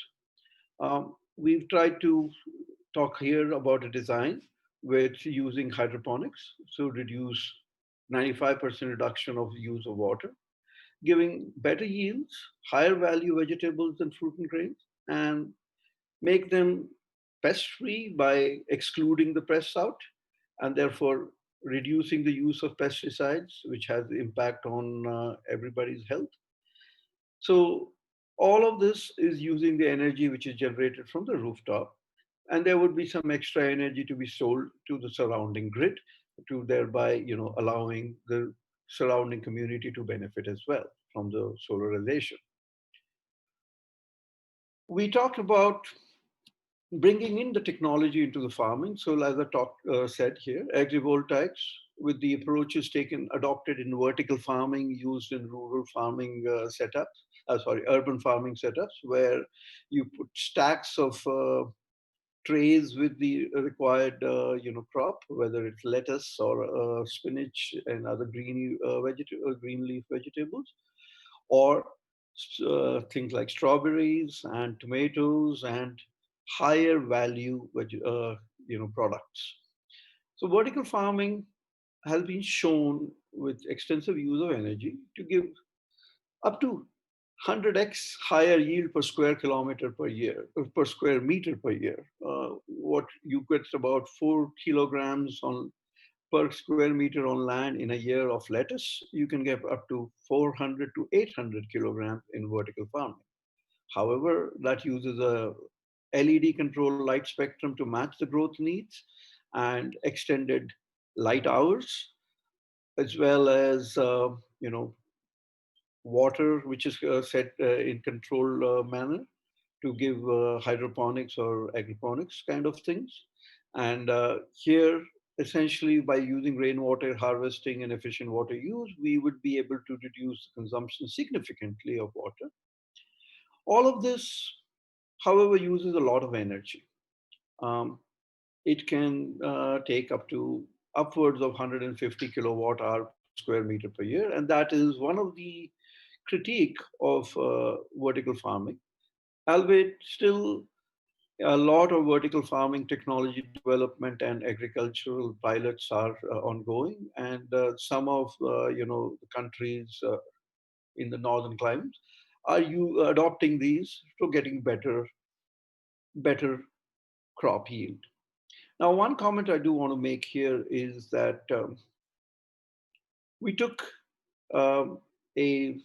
[SPEAKER 5] We've tried to talk here about a design which using hydroponics, so reduce 95% reduction of use of water, giving better yields, higher value vegetables and fruit and grains, and make them pest-free by excluding the pests out, and therefore reducing the use of pesticides, which has impact on everybody's health. So all of this is using the energy which is generated from the rooftop, and there would be some extra energy to be sold to the surrounding grid, to thereby, allowing the surrounding community to benefit as well from the solarization. We talked about bringing in the technology into the farming. So as I said here, agrivoltaics with the approaches adopted in vertical farming, used in rural farming urban farming setups, where you put stacks of trays with the required crop, whether it's lettuce or spinach and other green leaf vegetables, or things like strawberries and tomatoes and higher value products. So vertical farming has been shown with extensive use of energy to give up to 100x higher yield per square kilometer per year, per square meter per year. What you get about 4 kilograms per square meter on land in a year of lettuce, you can get up to 400 to 800 kilograms in vertical farming. However, that uses a LED control light spectrum to match the growth needs and extended light hours, as well as water, which is set in controlled manner to give hydroponics or agroponics kind of things. And here, essentially, by using rainwater harvesting and efficient water use, we would be able to reduce the consumption significantly of water. All of this, however, uses a lot of energy. It can take up to upwards of 150 kilowatt hour per square meter per year. And that is one of the critique of vertical farming. Albeit still a lot of vertical farming technology development and agricultural pilots are ongoing. And some of the countries in the northern climates are adopting these to getting better crop yield. Now, one comment I do want to make here is that we took a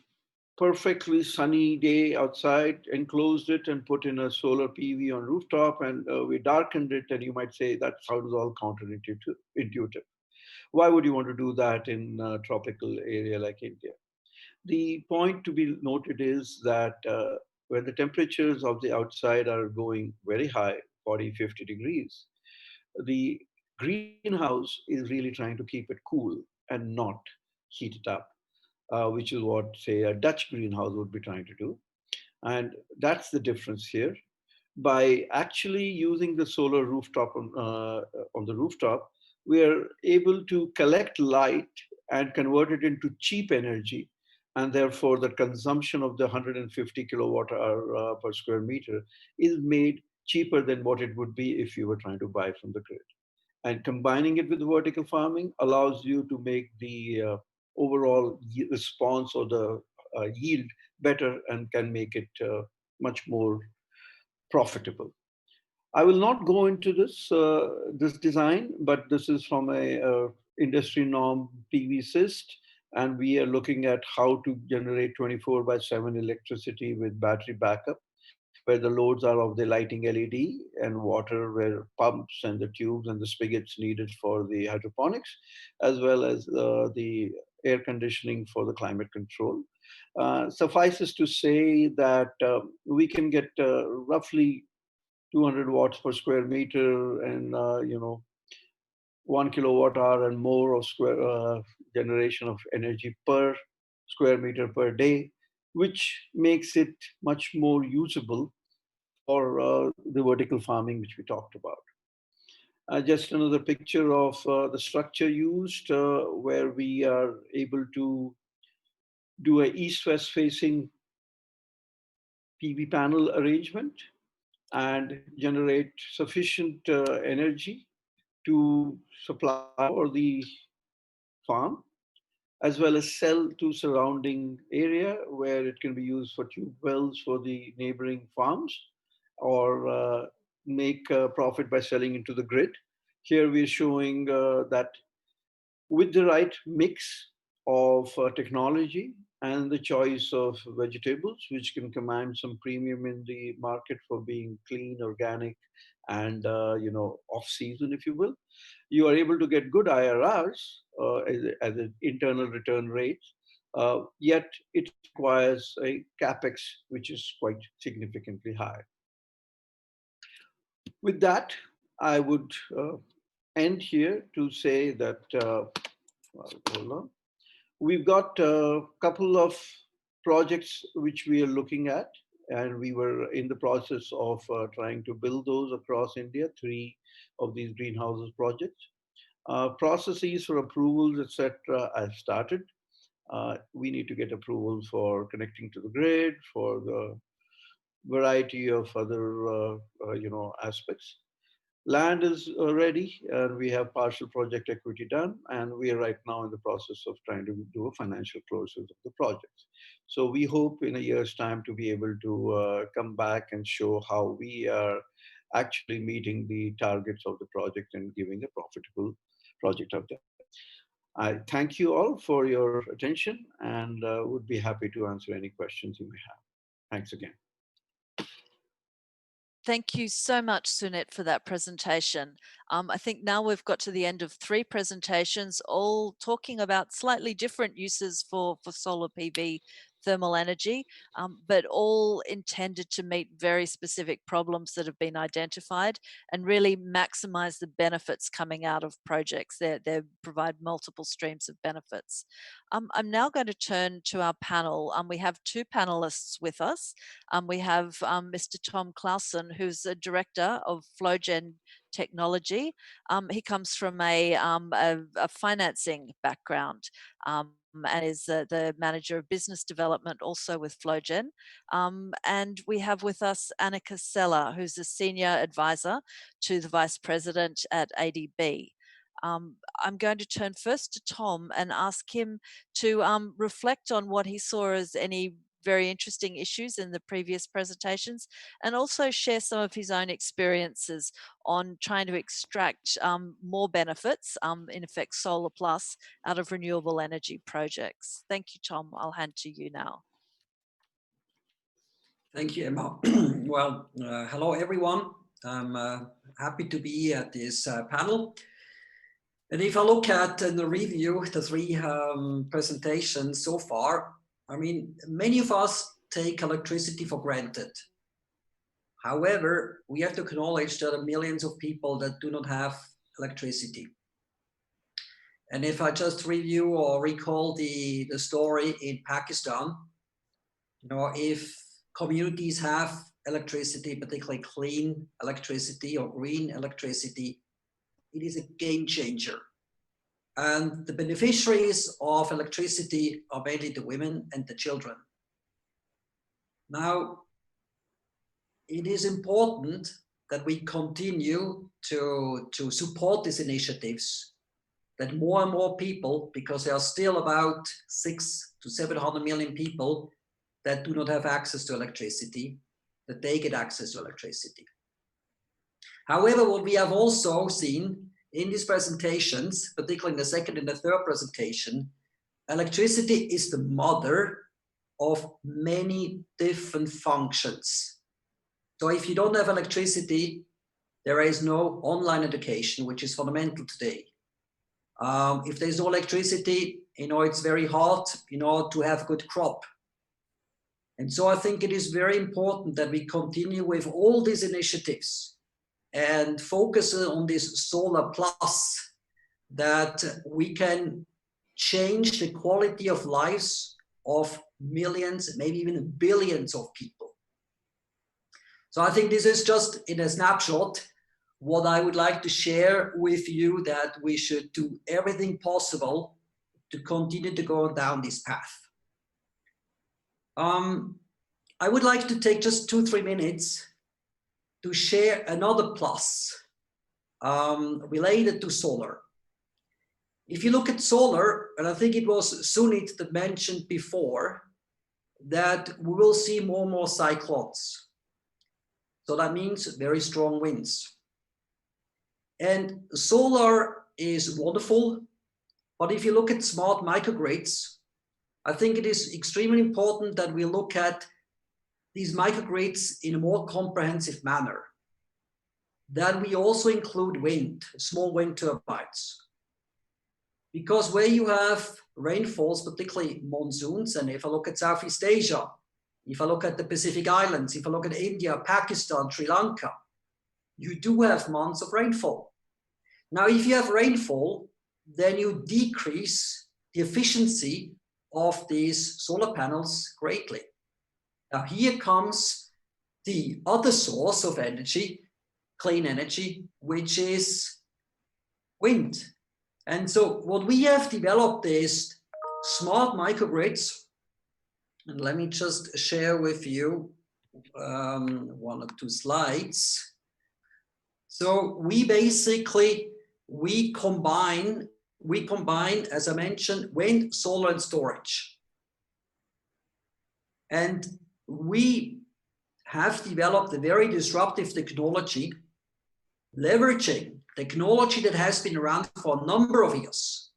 [SPEAKER 5] perfectly sunny day outside, enclosed it and put in a solar PV on rooftop, and we darkened it, and you might say that sounds all counterintuitive. Why would you want to do that in a tropical area like India? The point to be noted is that when the temperatures of the outside are going very high, 40, 50 degrees, the greenhouse is really trying to keep it cool and not heat it up, which is what, say, a Dutch greenhouse would be trying to do. And that's the difference here. By actually using the solar rooftop on the rooftop, we are able to collect light and convert it into cheap energy. And therefore, the consumption of the 150 kilowatt hour per square meter is made cheaper than what it would be if you were trying to buy from the grid. And combining it with vertical farming allows you to make the overall response or the yield better and can make it much more profitable. I will not go into this design, but this is from a industry norm PV syst, and we are looking at how to generate 24/7 electricity with battery backup, where the loads are of the lighting LED and water, where pumps and the tubes and the spigots needed for the hydroponics, as well as the air conditioning for the climate control. Suffices to say that we can get roughly 200 watts per square meter and 1 kilowatt hour and more of generation of energy per square meter per day, which makes it much more usable for the vertical farming which we talked about. Just another picture of the structure used, where we are able to do a east-west facing PV panel arrangement and generate sufficient energy to supply for the farm, as well as sell to surrounding area where it can be used for tube wells for the neighboring farms, or make a profit by selling into the grid. Here we're showing that with the right mix of technology and the choice of vegetables, which can command some premium in the market for being clean, organic, and off-season, if you will, you are able to get good IRRs as an internal return rate. Yet it requires a capex which is quite significantly high. With that, I would end here to say that hold on. We've got a couple of projects which we are looking at, and we were in the process of trying to build those across India, 3 of these greenhouses projects. Processes for approvals, etc., have started. We need to get approval for connecting to the grid, for the variety of other aspects. Land is ready, and we have partial project equity done, and we are right now in the process of trying to do a financial closure of the projects. So we hope in a year's time to be able to come back and show how we are actually meeting the targets of the project and giving a profitable project out there. I thank you all for your attention, and would be happy to answer any questions you may have. Thanks again.
[SPEAKER 1] Thank you so much, Sennett, for that presentation. I think now we've got to the end of 3 presentations, all talking about slightly different uses for solar PV thermal energy, but all intended to meet very specific problems that have been identified and really maximize the benefits coming out of projects. They provide multiple streams of benefits. I'm now going to turn to our panel. We have 2 panelists with us. We have Mr. Tom Clausen, who's a director of FlowGen Technology. He comes from a financing background and is the manager of business development also with FlowGen. And we have with us Annika Seller, who's a senior advisor to the vice president at ADB. I'm going to turn first to Tom and ask him to reflect on what he saw as any very interesting issues in the previous presentations, and also share some of his own experiences on trying to extract more benefits, in effect solar plus, out of renewable energy projects. Thank you, Tom. I'll hand to you now.
[SPEAKER 6] Thank you, Emma. Well, hello everyone. I'm happy to be at this panel. And if I look at the review, the 3 presentations so far, I mean, many of us take electricity for granted. However, we have to acknowledge that there are millions of people that do not have electricity. And if I just review or recall the story in Pakistan, if communities have electricity, particularly clean electricity or green electricity, it is a game changer. And the beneficiaries of electricity are mainly the women and the children. Now, it is important that we continue to support these initiatives, that more and more people, because there are still about 600 to 700 million people that do not have access to electricity, that they get access to electricity. However, what we have also seen in these presentations, particularly in the second and the third presentation, electricity is the mother of many different functions. So if you don't have electricity, there is no online education, which is fundamental today. If there's no electricity, it's very hard, to have a good crop. And so I think it is very important that we continue with all these initiatives and focus on this solar plus, that we can change the quality of lives of millions, maybe even billions of people. So I think this is just in a snapshot what I would like to share with you, that we should do everything possible to continue to go down this path. I would like to take just 2-3 minutes to share another plus related to solar. If you look at solar, and I think it was Sennett that mentioned before, that we will see more and more cyclones. So that means very strong winds. And solar is wonderful, but if you look at smart microgrids, I think it is extremely important that we look at these microgrids in a more comprehensive manner. That we also include wind, small wind turbines. Because where you have rainfalls, particularly monsoons, and if I look at Southeast Asia, if I look at the Pacific Islands, if I look at India, Pakistan, Sri Lanka, you do have months of rainfall. Now, if you have rainfall, then you decrease the efficiency of these solar panels greatly. Now, here comes the other source of energy, clean energy, which is wind. And so what we have developed is smart microgrids. And let me just share with you 1 or 2 slides. So we combine, as I mentioned, wind, solar, and storage. And we have developed a very disruptive technology, leveraging technology that has been around for a number of years,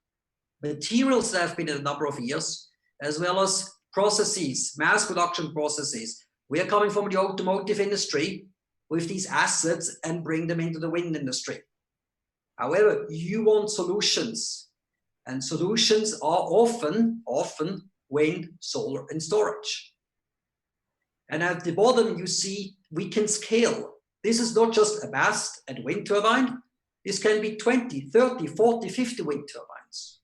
[SPEAKER 6] materials that have been a number of years, as well as processes, mass production processes. We are coming from the automotive industry with these assets and bring them into the wind industry. However, you want solutions, and solutions are often wind, solar, and storage. And at the bottom, you see we can scale. This is not just a mast and wind turbine. This can be 20, 30, 40, 50 wind turbines.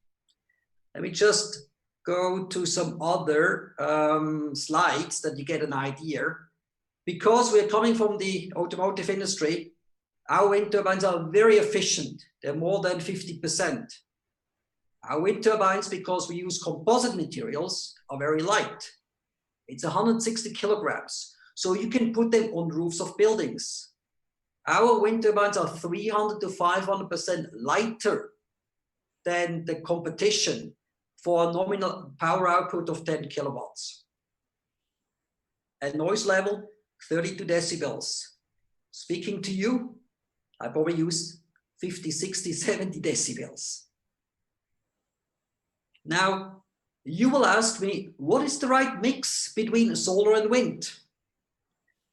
[SPEAKER 6] Let me just go to some other slides that you get an idea. Because we're coming from the automotive industry, our wind turbines are very efficient. They're more than 50%. Our wind turbines, because we use composite materials, are very light. It's 160 kilograms. So you can put them on roofs of buildings. Our wind turbines are 300 to 500% lighter than the competition for a nominal power output of 10 kilowatts. At noise level, 32 decibels. Speaking to you, I probably use 50, 60, 70 decibels. Now, you will ask me, what is the right mix between solar and wind?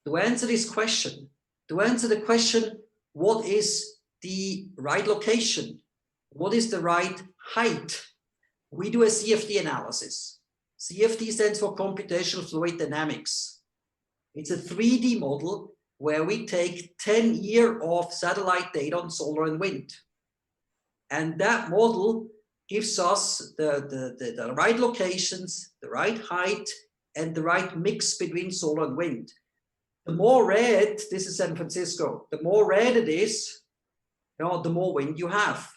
[SPEAKER 6] To answer this question, what is the right location? What is the right height? We do a CFD analysis. CFD stands for computational fluid dynamics. It's a 3D model where we take 10 years of satellite data on solar and wind. And that model gives us the right locations, the right height, and the right mix between solar and wind. The more red, this is San Francisco, the more red it is, the more wind you have.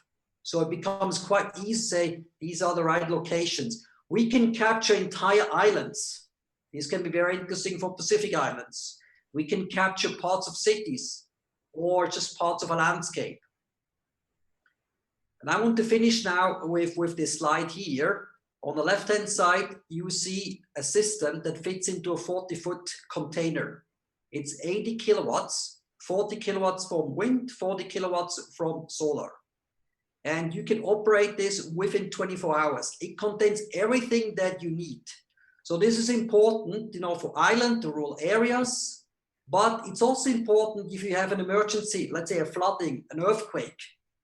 [SPEAKER 6] So it becomes quite easy to say, these are the right locations. We can capture entire islands. This can be very interesting for Pacific Islands. We can capture parts of cities or just parts of a landscape. And I want to finish now with this slide here. On the left-hand side, you see a system that fits into a 40-foot container. It's 80 kilowatts, 40 kilowatts from wind, 40 kilowatts from solar. And you can operate this within 24 hours. It contains everything that you need. So this is important, for island to rural areas, but it's also important if you have an emergency, let's say a flooding, an earthquake,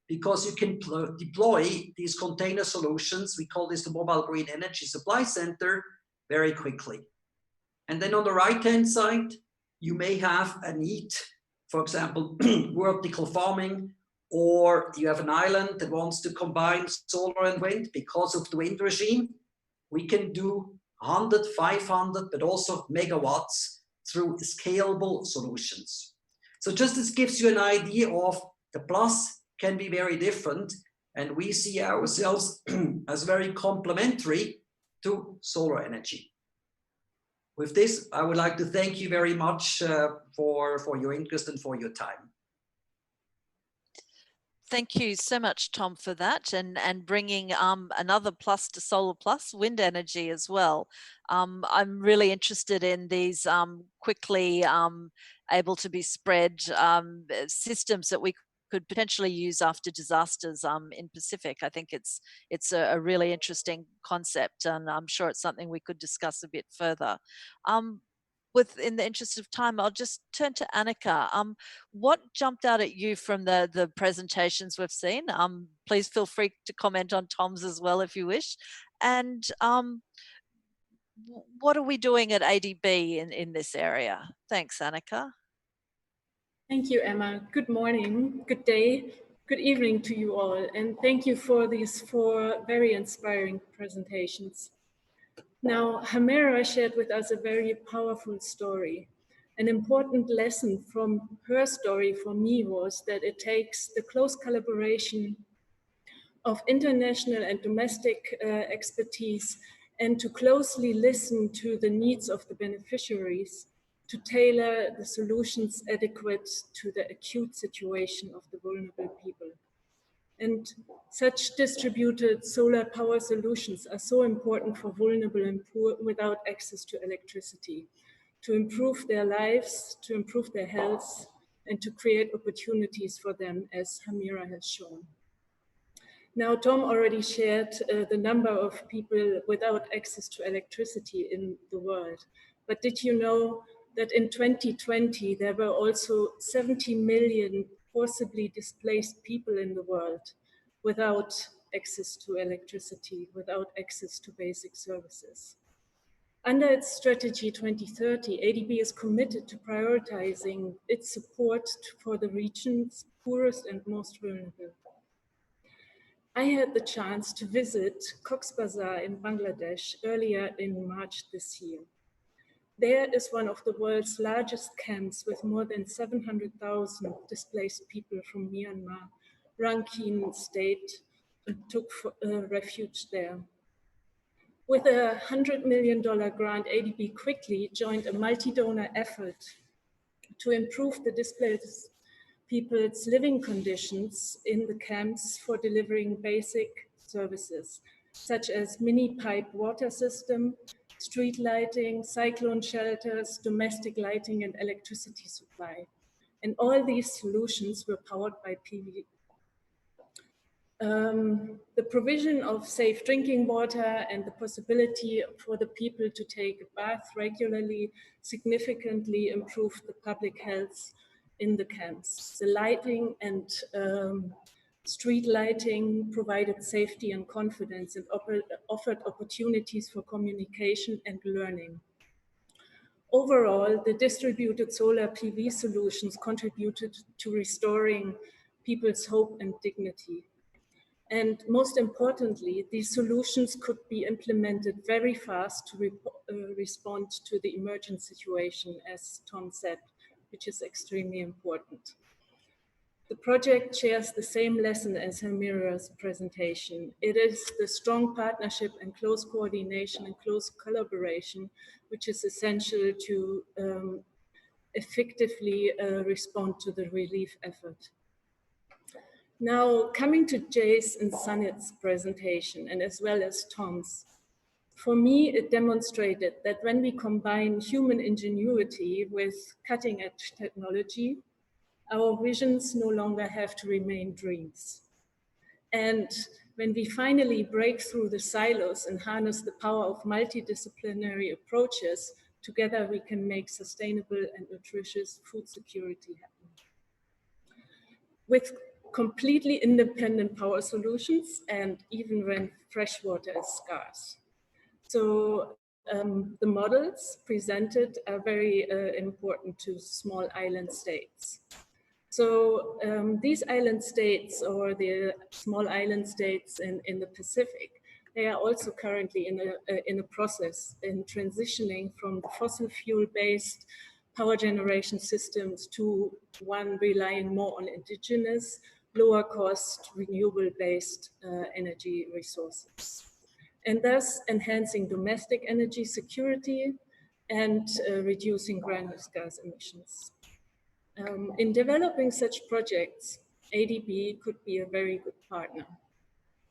[SPEAKER 6] because you can deploy these container solutions. We call this the Mobile Green Energy Supply Center very quickly. And then on the right-hand side, you may have a need, for example, vertical farming, or you have an island that wants to combine solar and wind because of the wind regime. We can do 100, 500, but also megawatts through scalable solutions. So just this gives you an idea of The plus can be very different, and we see ourselves as very complementary to solar energy. With this, I would like to thank you very much for your interest and for your time.
[SPEAKER 1] Thank you so much, Tom, for that, and bringing another plus to solar plus, wind energy as well. I'm really interested in these quickly able to be spread systems that we could potentially use after disasters in Pacific. I think it's a really interesting concept, and I'm sure it's something we could discuss a bit further. In the interest of time, I'll just turn to Annika. What jumped out at you from the presentations we've seen? Please feel free to comment on Tom's as well if you wish. And what are we doing at ADB in this area? Thanks, Annika.
[SPEAKER 7] Thank you, Emma. Good morning, good day, good evening to you all. And thank you for these 4 very inspiring presentations. Now, Hamera shared with us a very powerful story. An important lesson from her story for me was that it takes the close collaboration of international and domestic expertise and to closely listen to the needs of the beneficiaries to tailor the solutions adequate to the acute situation of the vulnerable people. And such distributed solar power solutions are so important for vulnerable and poor without access to electricity, to improve their lives, to improve their health, and to create opportunities for them, as Hamera has shown. Now, Tom already shared the number of people without access to electricity in the world. But did you know that in 2020, there were also 70 million forcibly displaced people in the world without access to electricity, without access to basic services? Under its strategy 2030, ADB is committed to prioritizing its support for the region's poorest and most vulnerable. I had the chance to visit Cox's Bazar in Bangladesh earlier in March this year. There is one of the world's largest camps with more than 700,000 displaced people from Myanmar, Rakhine state, and took refuge there. With a $100 million grant, ADB quickly joined a multi-donor effort to improve the displaced people's living conditions in the camps for delivering basic services, such as mini pipe water system, street lighting, cyclone shelters, domestic lighting, and electricity supply. And all these solutions were powered by PV. The provision of safe drinking water and the possibility for the people to take a bath regularly significantly improved the public health in the camps. The lighting and street lighting provided safety and confidence and offered opportunities for communication and learning. Overall, the distributed solar PV solutions contributed to restoring people's hope and dignity. And most importantly, these solutions could be implemented very fast to respond to the emergent situation, as Tom said, which is extremely important. The project shares the same lesson as Hamera's presentation. It is the strong partnership and close coordination and close collaboration, which is essential to effectively respond to the relief effort. Now, coming to Jay's and Sennett's presentation, and as well as Tom's, for me, it demonstrated that when we combine human ingenuity with cutting-edge technology, our visions no longer have to remain dreams. And when we finally break through the silos and harness the power of multidisciplinary approaches, together we can make sustainable and nutritious food security happen. With completely independent power solutions, and even when fresh water is scarce. So the models presented are very important to small island states. So these island states, or the small island states in the Pacific, they are also currently in a process in transitioning from the fossil fuel-based power generation systems to one relying more on indigenous, lower cost, renewable-based energy resources, and thus enhancing domestic energy security and reducing greenhouse gas emissions. In developing such projects, ADB could be a very good partner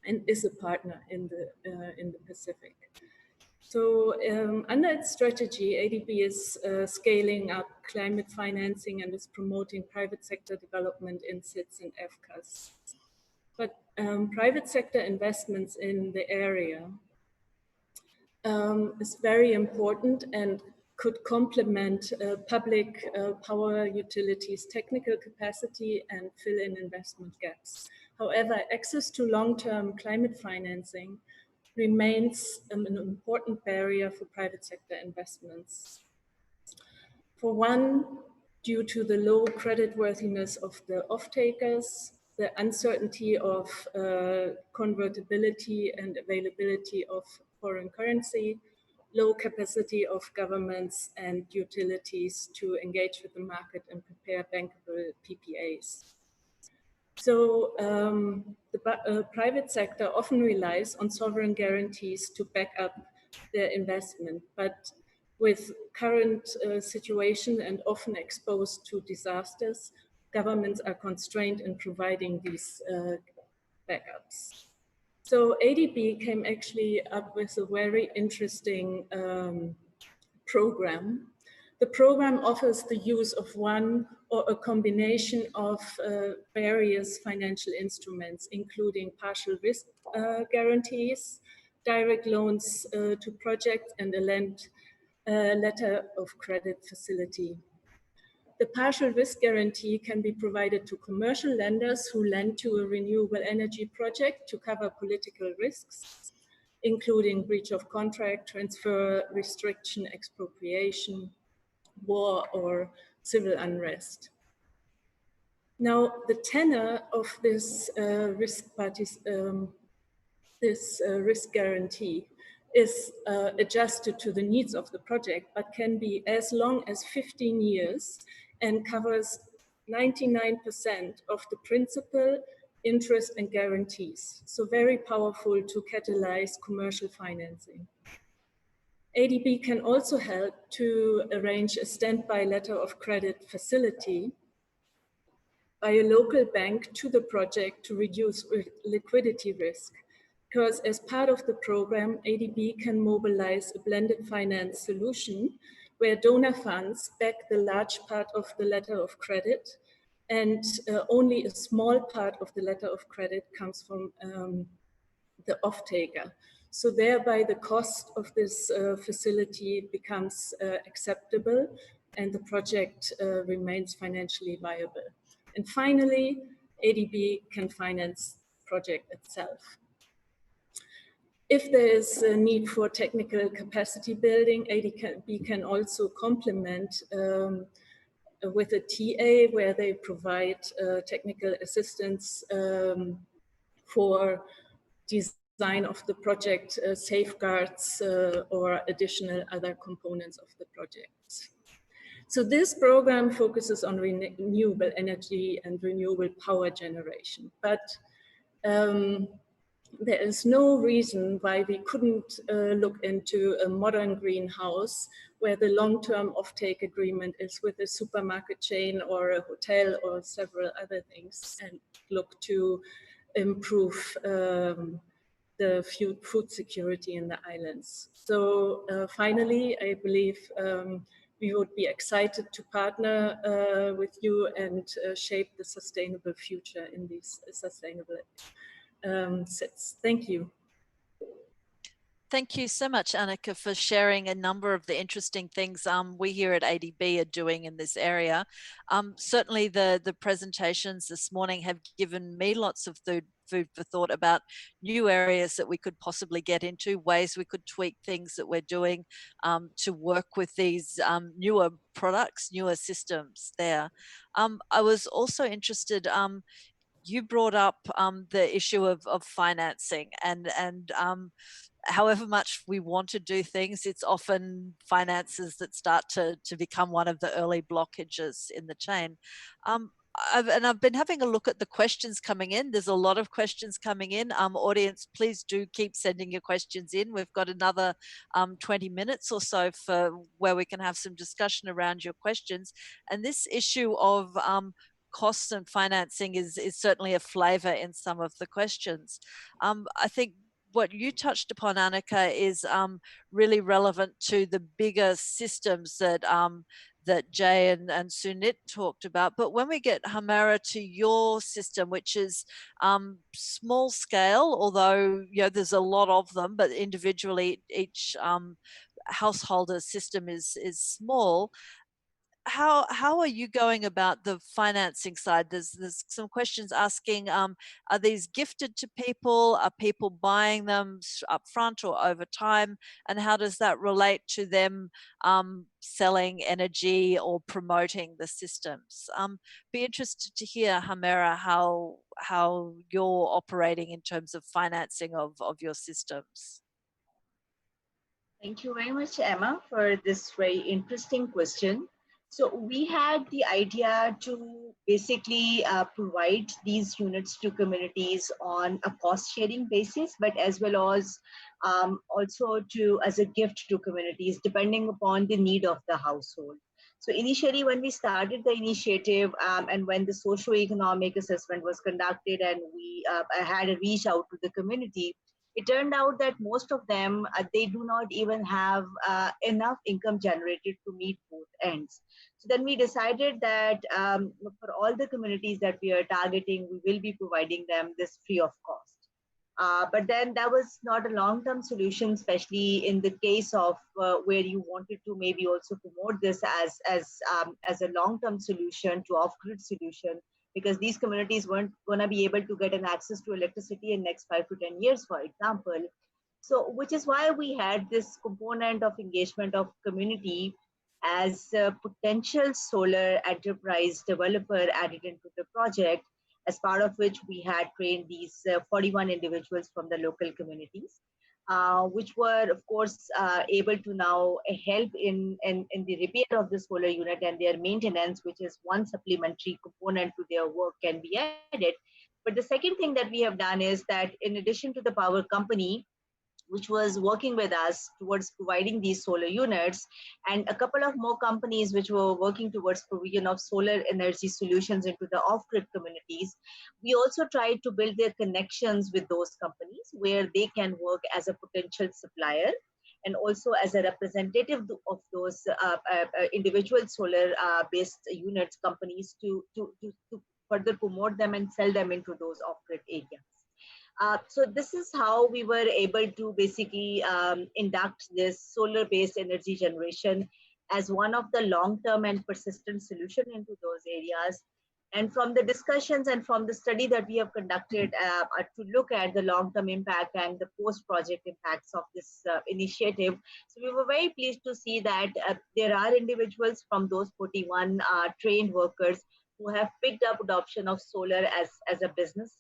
[SPEAKER 7] and is a partner in the Pacific. So under its strategy, ADB is scaling up climate financing and is promoting private sector development in SIDS and FCAS. But private sector investments in the area is very important and could complement public power utilities' technical capacity and fill in investment gaps. However, access to long-term climate financing remains an important barrier for private sector investments. For one, due to the low creditworthiness of the off-takers, the uncertainty of convertibility and availability of foreign currency, low capacity of governments and utilities to engage with the market and prepare bankable PPAs. So the private sector often relies on sovereign guarantees to back up their investment, but with current situation and often exposed to disasters, governments are constrained in providing these backups. So ADB came actually up with a very interesting program. The program offers the use of one or a combination of various financial instruments, including partial risk guarantees, direct loans to projects, and a letter of credit facility. The partial risk guarantee can be provided to commercial lenders who lend to a renewable energy project to cover political risks, including breach of contract, transfer, restriction, expropriation, war, or civil unrest. Now, the tenor of this risk guarantee is adjusted to the needs of the project, but can be as long as 15 years and covers 99% of the principal, interest, and guarantees. So very powerful to catalyze commercial financing. ADB can also help to arrange a standby letter of credit facility by a local bank to the project to reduce liquidity risk. Because as part of the program, ADB can mobilize a blended finance solution where donor funds back the large part of the letter of credit, and only a small part of the letter of credit comes from the off-taker. So thereby the cost of this facility becomes acceptable and the project remains financially viable. And finally, ADB can finance the project itself. If there is a need for technical capacity building, ADB can also complement with a TA where they provide technical assistance for design of the project, safeguards, or additional other components of the project. So this program focuses on renewable energy and renewable power generation, but there is no reason why we couldn't look into a modern greenhouse where the long-term offtake agreement is with a supermarket chain or a hotel or several other things, and look to improve the food security in the islands. So finally, I believe we would be excited to partner with you and shape the sustainable future in these sustainable SIDS. Thank you.
[SPEAKER 1] Thank you so much, Annika, for sharing a number of the interesting things we here at ADB are doing in this area. Certainly the presentations this morning have given me lots of food for thought about new areas that we could possibly get into, ways we could tweak things that we're doing to work with these newer products, newer systems there. I was also interested, you brought up the issue of financing, and however much we want to do things, it's often finances that start to become one of the early blockages in the chain. I've been having a look at the questions coming in. There's a lot of questions coming in. Audience, please do keep sending your questions in. We've got another 20 minutes or so for where we can have some discussion around your questions. And this issue of costs and financing is certainly a flavor in some of the questions. I think what you touched upon, Annika, is really relevant to the bigger systems that that Jay and Sennett talked about. But when we get, Hamera, to your system, which is small scale, although there's a lot of them, but individually each householder system is small. How are you going about the financing side? There's some questions asking, are these gifted to people? Are people buying them up front or over time? And how does that relate to them selling energy or promoting the systems? Be interested to hear, Hamera, how you're operating in terms of financing of your systems.
[SPEAKER 3] Thank you very much, Emma, for this very interesting question. So we had the idea to basically provide these units to communities on a cost sharing basis, but as well as also as a gift to communities, depending upon the need of the household. So initially, when we started the initiative and when the socio-economic assessment was conducted and we had a reach out to the community, it turned out that most of them, they do not even have enough income generated to meet both ends. So then we decided that for all the communities that we are targeting, we will be providing them this free of cost. But then that was not a long-term solution, especially in the case of where you wanted to maybe also promote this as a long-term solution to off-grid solution, because these communities weren't going to be able to get an access to electricity in next 5 to 10 years, for example. So, which is why we had this component of engagement of community as a potential solar enterprise developer added into the project, as part of which we had trained these 41 individuals from the local communities, which were, of course, able to now help in the repair of the solar unit and their maintenance, which is one supplementary component to their work can be added. But the second thing that we have done is that in addition to the power company, which was working with us towards providing these solar units, and a couple of more companies which were working towards provision of solar energy solutions into the off-grid communities, we also tried to build their connections with those companies where they can work as a potential supplier and also as a representative of those individual solar-based units companies to further promote them and sell them into those off-grid areas. So this is how we were able to basically induct this solar-based energy generation as one of the long-term and persistent solution into those areas. And from the discussions and from the study that we have conducted to look at the long-term impact and the post-project impacts of this initiative, so we were very pleased to see that there are individuals from those 41 trained workers who have picked up adoption of solar as a business.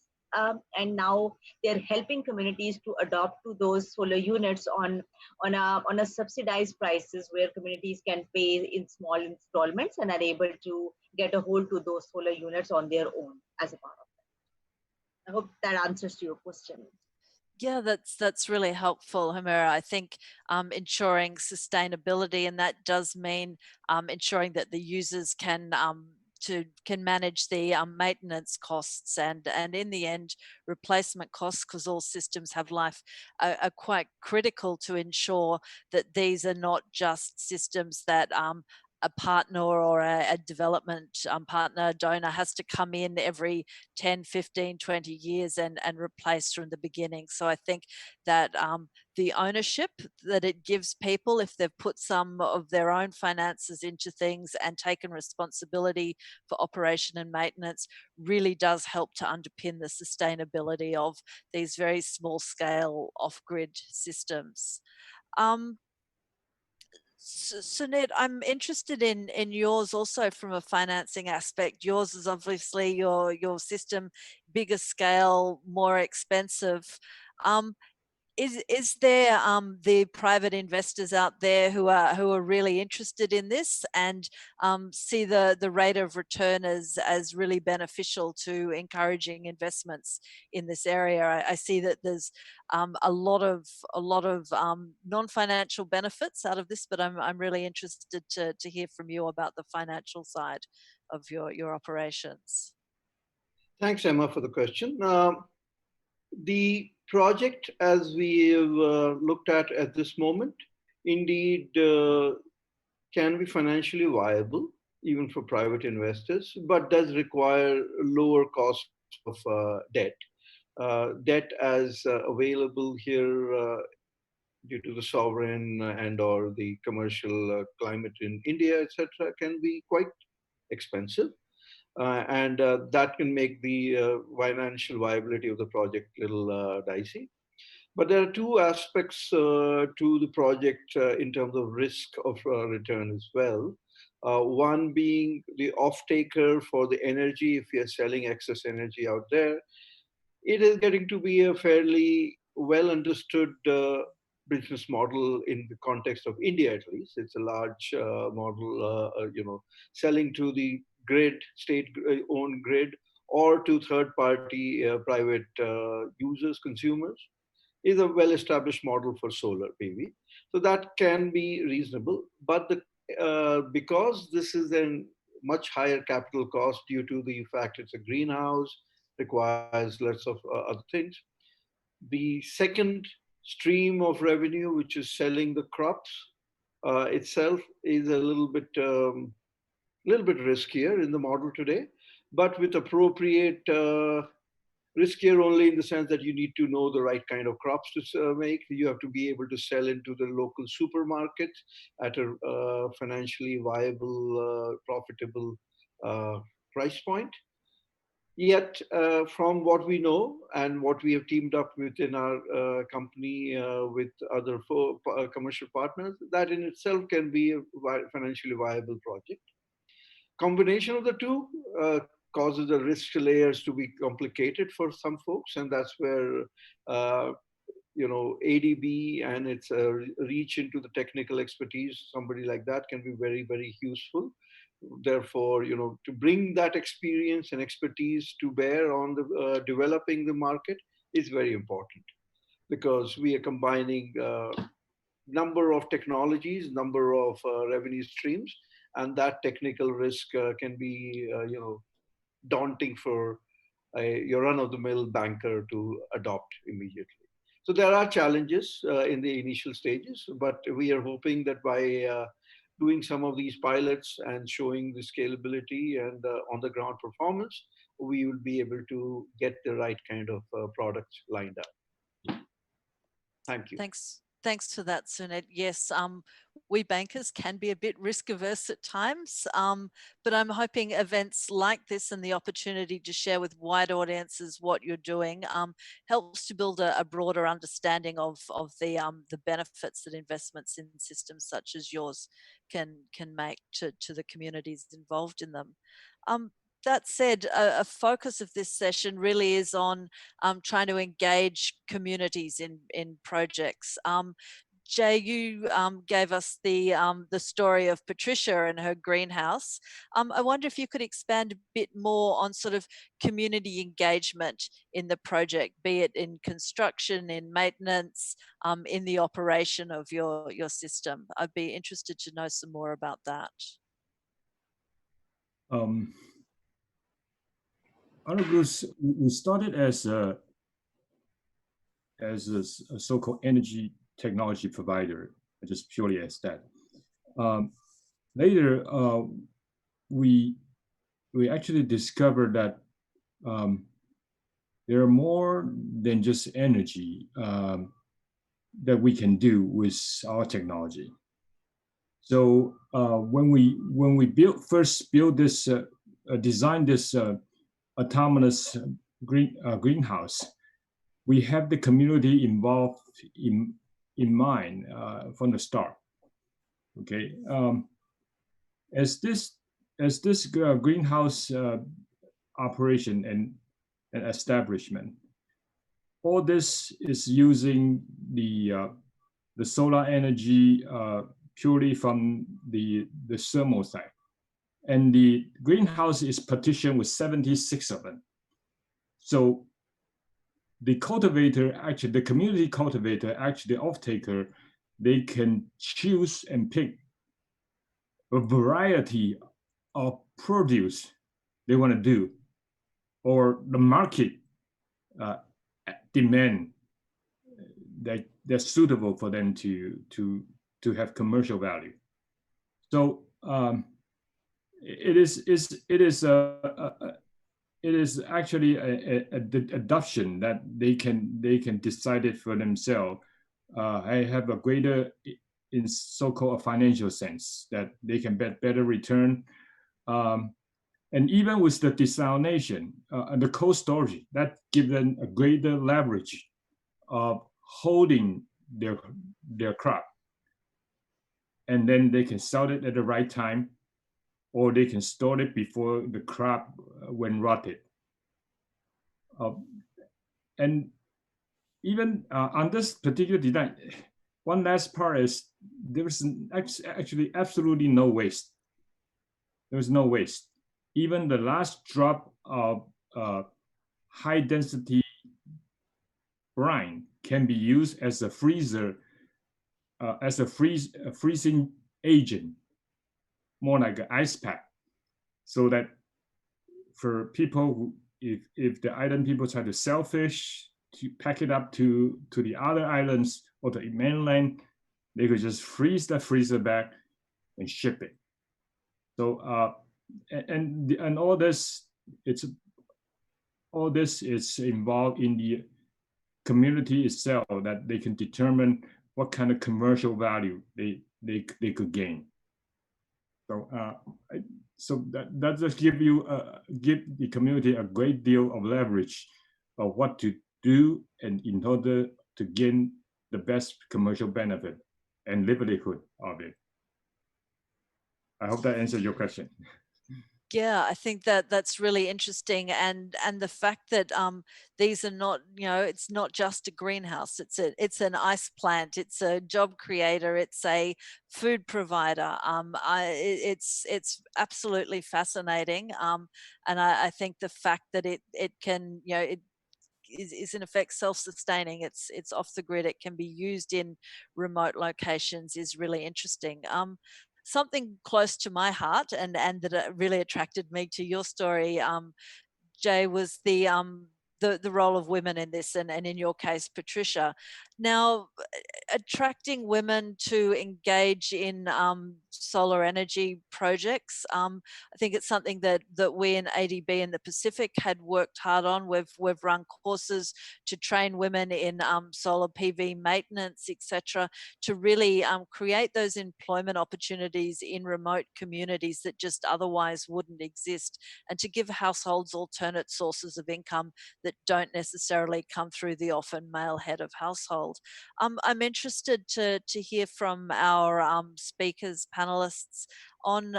[SPEAKER 3] And now they're helping communities to adopt to those solar units on a subsidized prices where communities can pay in small installments and are able to get a hold to those solar units on their own as a part of that. I hope that answers your question.
[SPEAKER 1] Yeah, that's really helpful, Hamera. I think ensuring sustainability, and that does mean ensuring that the users can manage the maintenance costs and in the end replacement costs, because all systems have life, are quite critical to ensure that these are not just systems that a partner or a development partner donor has to come in every 10, 15, 20 years and replace from the beginning. So I think that the ownership that it gives people, if they've put some of their own finances into things and taken responsibility for operation and maintenance, really does help to underpin the sustainability of these very small scale off-grid systems. Sennett, I'm interested in yours also from a financing aspect. Yours is obviously your system bigger scale, more expensive. Is there the private investors out there who are really interested in this and see the rate of return as really beneficial to encouraging investments in this area? I see that there's a lot of non-financial benefits out of this, but I'm really interested to hear from you about the financial side of your operations.
[SPEAKER 5] Thanks, Emma, for the question. The project, as we have looked at this moment, indeed can be financially viable, even for private investors, but does require lower cost of debt. Debt as available here due to the sovereign and or the commercial climate in India, etc., can be quite expensive. And that can make the financial viability of the project a little dicey. But there are two aspects to the project in terms of risk of return as well. One being the off-taker for the energy. If we are selling excess energy out there, it is getting to be a fairly well understood business model in the context of India, at least. It's a large model, selling to the grid, state-owned grid, or to third-party private users, consumers, is a well-established model for solar PV. So that can be reasonable, but because this is a much higher capital cost due to the fact it's a greenhouse, requires lots of other things. The second stream of revenue, which is selling the crops itself, is a little bit riskier in the model today, but with appropriate riskier only in the sense that you need to know the right kind of crops to make. You have to be able to sell into the local supermarket at a financially viable, profitable price point. Yet, from what we know and what we have teamed up within our company with other commercial partners, that in itself can be a financially viable project. Combination of the two causes the risk layers to be complicated for some folks, and that's where ADB and its reach into the technical expertise, somebody like that can be very, very useful. Therefore, to bring that experience and expertise to bear on the developing the market is very important, because we are combining number of technologies, number of revenue streams, and that technical risk can be daunting for your run-of-the-mill banker to adopt immediately. So there are challenges in the initial stages, but we are hoping that by doing some of these pilots and showing the scalability and on-the-ground performance, we will be able to get the right kind of products lined up. Thank you.
[SPEAKER 1] Thanks for that, Sennett. Yes, we bankers can be a bit risk averse at times, but I'm hoping events like this and the opportunity to share with wide audiences what you're doing helps to build a broader understanding of the benefits that investments in systems such as yours can make to the communities involved in them. That said, a focus of this session really is on trying to engage communities in projects. Jay, you gave us the story of Patricia and her greenhouse. I wonder if you could expand a bit more on sort of community engagement in the project, be it in construction, in maintenance, in the operation of your system. I'd be interested to know some more about that.
[SPEAKER 4] We started as a so-called energy technology provider, just purely as that. Later, we actually discovered that there are more than just energy that we can do with our technology. So when we first designed this autonomous greenhouse, we have the community involved in mind from the start. Okay, as this greenhouse operation and and establishment. All this is using the solar energy purely from the thermal side. And the greenhouse is partitioned with 76 of them. So the cultivator, actually the community cultivator, actually the off-taker, they can choose and pick a variety of produce they want to do, or the market demand that they're suitable for them to have commercial value. So it is actually a adoption that they can decide it for themselves. I have a greater, in so-called financial sense, that they can get better return. And even with the desalination and the cold storage, that gives them a greater leverage of holding their crop. And then they can sell it at the right time, or they can store it before the crop when rotted. And even on this particular design, one last part is there's actually absolutely no waste. There's no waste. Even the last drop of high density brine can be used as a freezer, as a freezing agent, more like an ice pack, so that for people who, if the island people try to sell fish, to pack it up to the other islands or the mainland, they could just freeze that freezer back and ship it. So and all this is involved in the community itself, that they can determine what kind of commercial value they could gain. So that just give the community a great deal of leverage of what to do, and in order to gain the best commercial benefit and livelihood of it. I hope that answers your question.
[SPEAKER 1] Yeah, I think that that's really interesting, and the fact that these are not, it's not just a greenhouse. It's an ice plant. It's a job creator. It's a food provider. It's absolutely fascinating, and I think the fact that it can, it is in effect self-sustaining. It's off the grid. It can be used in remote locations is really interesting. Something close to my heart and that really attracted me to your story, Jay, was the role of women in this, and in your case, Patricia. Now, attracting women to engage in solar energy projects, I think it's something that we in ADB in the Pacific had worked hard on. We've run courses to train women in solar PV maintenance, etc., to really create those employment opportunities in remote communities that just otherwise wouldn't exist, and to give households alternate sources of income that don't necessarily come through the often male head of household. I'm interested to hear from our speakers, panelists, on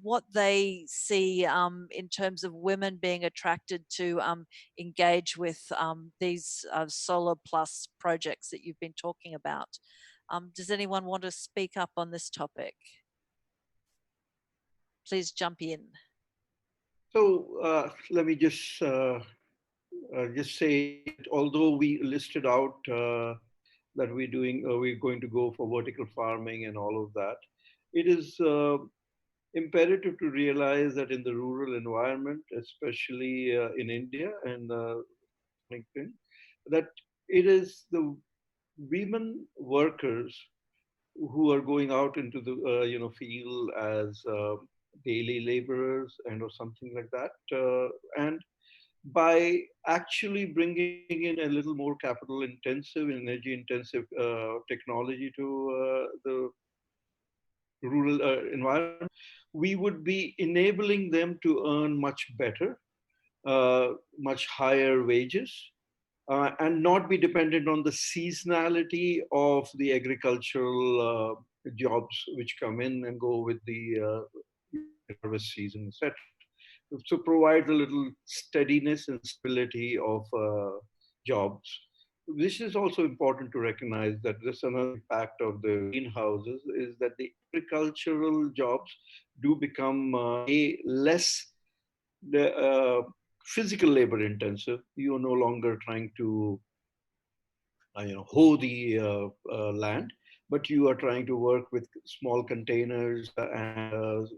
[SPEAKER 1] what they see in terms of women being attracted to engage with these solar plus projects that you've been talking about. Does anyone want to speak up on this topic? Please jump in.
[SPEAKER 5] So let me just say, although we listed out that we're going to go for vertical farming and all of that, it is imperative to realize that in the rural environment, especially in India and that it is the women workers who are going out into the field as daily laborers and or something like that, and by actually bringing in a little more capital intensive, energy intensive technology to the rural environment, we would be enabling them to earn much better, much higher wages, and not be dependent on the seasonality of the agricultural jobs which come in and go with the harvest season, etc. so provides a little steadiness and stability of jobs. This is also important to recognize that this another impact of the greenhouses is that the agricultural jobs do become less physical labor intensive. You are no longer trying to hoe the land, but you are trying to work with small containers and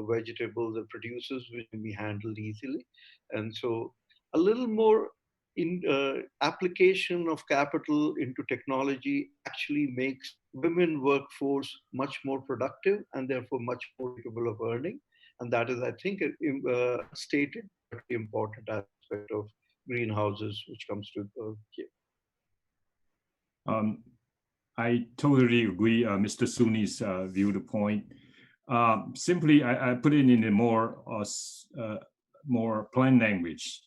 [SPEAKER 5] vegetables and produces which can be handled easily. And so a little more in application of capital into technology actually makes women workforce much more productive and therefore much more capable of earning. And that is, I think, a stated but important aspect of greenhouses, which comes to here.
[SPEAKER 4] I totally agree, Mr. Suni's viewpoint. Simply, I put it in a more plain language.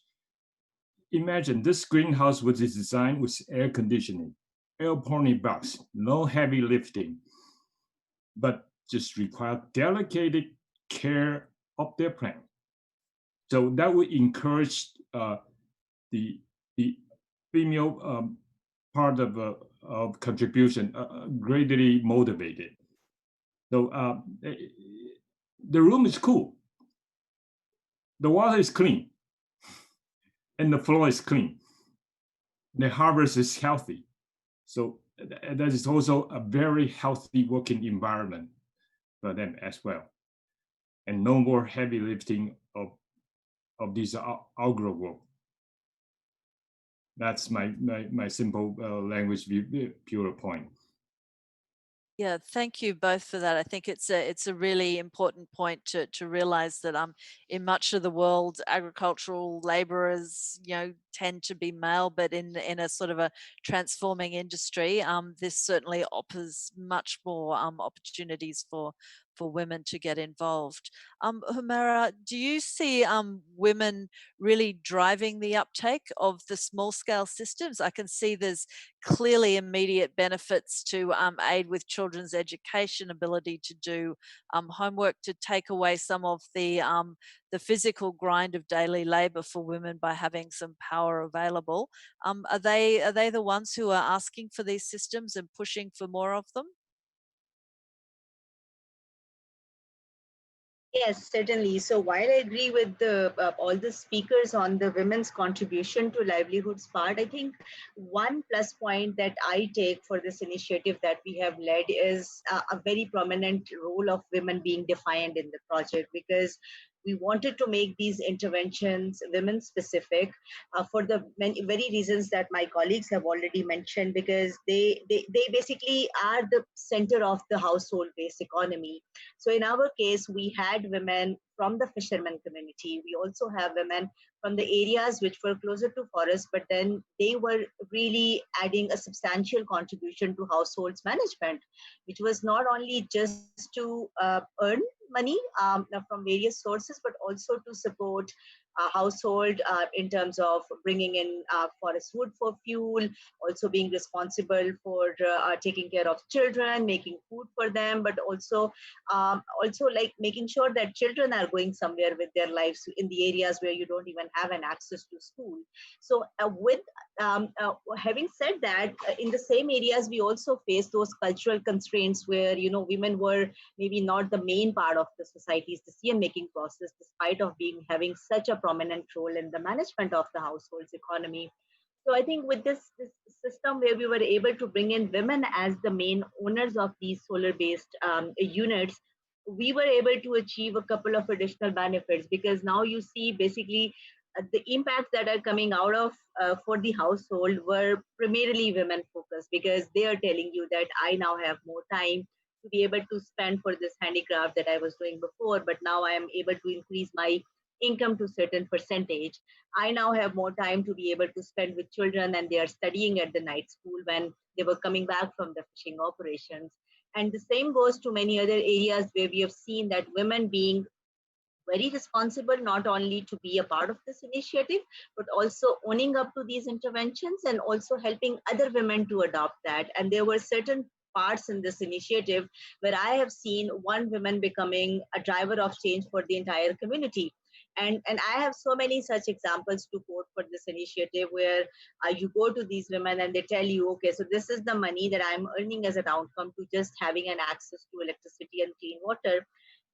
[SPEAKER 4] Imagine this greenhouse was designed with air conditioning, aeroponic box, no heavy lifting, but just require delicate care of their plant. So that would encourage the female part of contribution greatly motivated. So the room is cool, the water is clean, and the floor is clean. The harvest is healthy. So that is also a very healthy working environment for them as well. And no more heavy lifting of this outgrow work. That's my simple language pure point.
[SPEAKER 1] Yeah, thank you both for that. I think it's a really important point to realize that in much of the world, agricultural laborers tend to be male, but in a sort of a transforming industry, this certainly offers much more opportunities for women to get involved. Humera, do you see women really driving the uptake of the small scale systems? I can see there's clearly immediate benefits to aid with children's education, ability to do homework, to take away some of the physical grind of daily labor for women by having some power available. Are they the ones who are asking for these systems and pushing for more of them?
[SPEAKER 3] Yes, certainly. So while I agree with all the speakers on the women's contribution to livelihoods part, I think one plus point that I take for this initiative that we have led is a very prominent role of women being defined in the project, because we wanted to make these interventions women specific for the many very reasons that my colleagues have already mentioned, because they basically are the center of the household based economy. So in our case, we had women from the fishermen community. We also have women from the areas which were closer to forests, but then they were really adding a substantial contribution to households management, which was not only just to earn money from various sources, but also to support household in terms of bringing in forest wood for fuel, also being responsible for taking care of children, making food for them, but also like making sure that children are going somewhere with their lives in the areas where you don't even have an access to school. So with having said that, in the same areas, we also face those cultural constraints where, women were maybe not the main part of the society's decision-making process, despite of having such a prominent role in the management of the household's economy. So I think with this system where we were able to bring in women as the main owners of these solar-based units, we were able to achieve a couple of additional benefits, because now you see basically the impacts that are coming out of for the household were primarily women focused, because they are telling you that I now have more time to be able to spend for this handicraft that I was doing before, but now I am able to increase my income to a certain percentage. I now have more time to be able to spend with children, and they are studying at the night school when they were coming back from the fishing operations. And the same goes to many other areas where we have seen that women being very responsible, not only to be a part of this initiative, but also owning up to these interventions and also helping other women to adopt that. And there were certain parts in this initiative where I have seen one woman becoming a driver of change for the entire community. And I have so many such examples to quote for this initiative where you go to these women and they tell you, okay, so this is the money that I'm earning as an outcome to just having an access to electricity and clean water.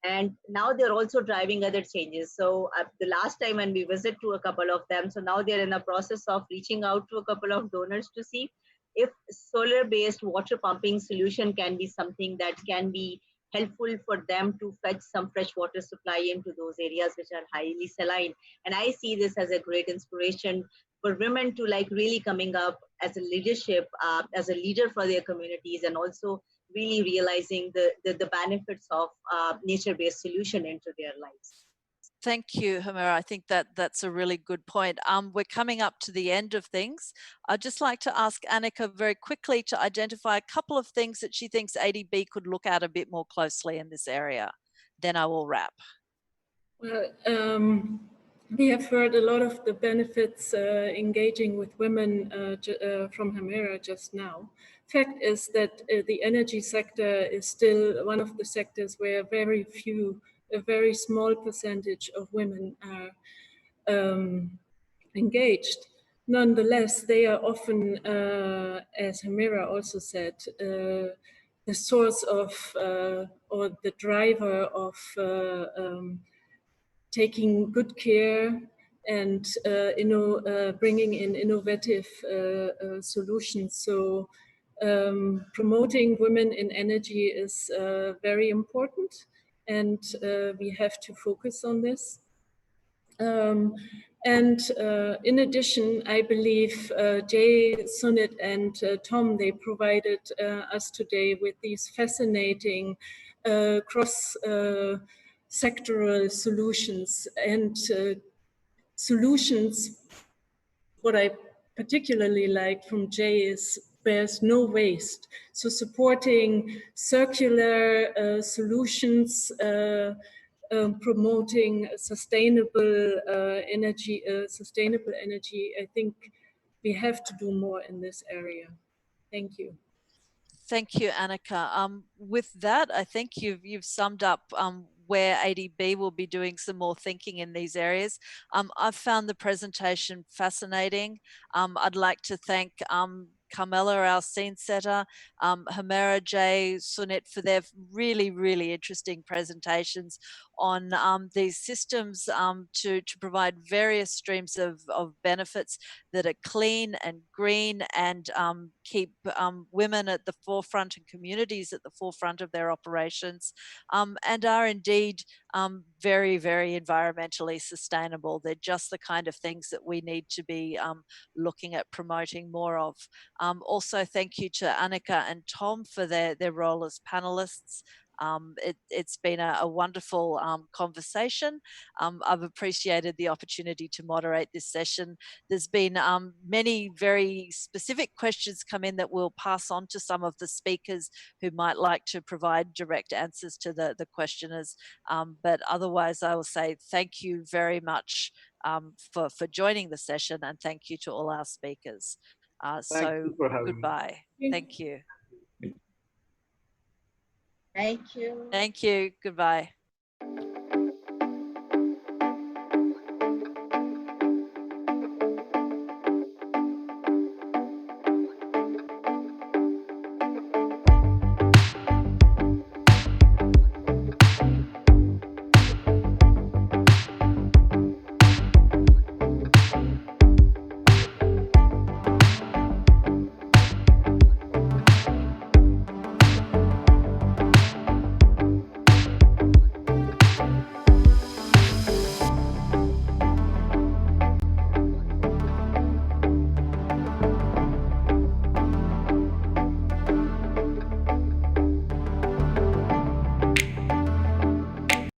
[SPEAKER 3] And now they're also driving other changes. So the last time when we visit to a couple of them, so now they're in the process of reaching out to a couple of donors to see if solar-based water pumping solution can be something that can be helpful for them to fetch some fresh water supply into those areas which are highly saline. And I see this as a great inspiration for women to like really coming up as a leadership, as a leader for their communities, and also really realizing the benefits of nature-based solution into their lives.
[SPEAKER 1] Thank you, Humera. I think that's a really good point. We're coming up to the end of things. I'd just like to ask Annika very quickly to identify a couple of things that she thinks ADB could look at a bit more closely in this area. Then I will wrap.
[SPEAKER 7] Well, we have heard a lot of the benefits engaging with women from Humera just now. Fact is that the energy sector is still one of the sectors where a very small percentage of women are engaged. Nonetheless, they are often, as Humera also said, the source of or the driver of taking good care and bringing in innovative solutions. So promoting women in energy is very important, and we have to focus on this. In addition, I believe Jay, Sennett, and Tom, they provided us today with these fascinating cross-sectoral solutions and solutions. What I particularly like from Jay is there's no waste. So supporting circular solutions, promoting sustainable energy. I think we have to do more in this area. Thank you.
[SPEAKER 1] Thank you, Annika. With that, I think you've summed up where ADB will be doing some more thinking in these areas. I've found the presentation fascinating. I'd like to thank Carmela, our scene setter, Humera, Jay, Sennett for their really, really interesting presentations on these systems to provide various streams of benefits that are clean and green and keep women at the forefront and communities at the forefront of their operations, and are indeed very, very environmentally sustainable. They're just the kind of things that we need to be looking at promoting more of. Also, thank you to Annika and Tom for their role as panelists. It's been a wonderful conversation. I've appreciated the opportunity to moderate this session. There's been many very specific questions come in that we'll pass on to some of the speakers who might like to provide direct answers to the questioners. But otherwise, I will say thank you very much for joining the session, and thank you to all our speakers. So goodbye. Thank you.
[SPEAKER 3] Thank you.
[SPEAKER 1] Thank you. Goodbye.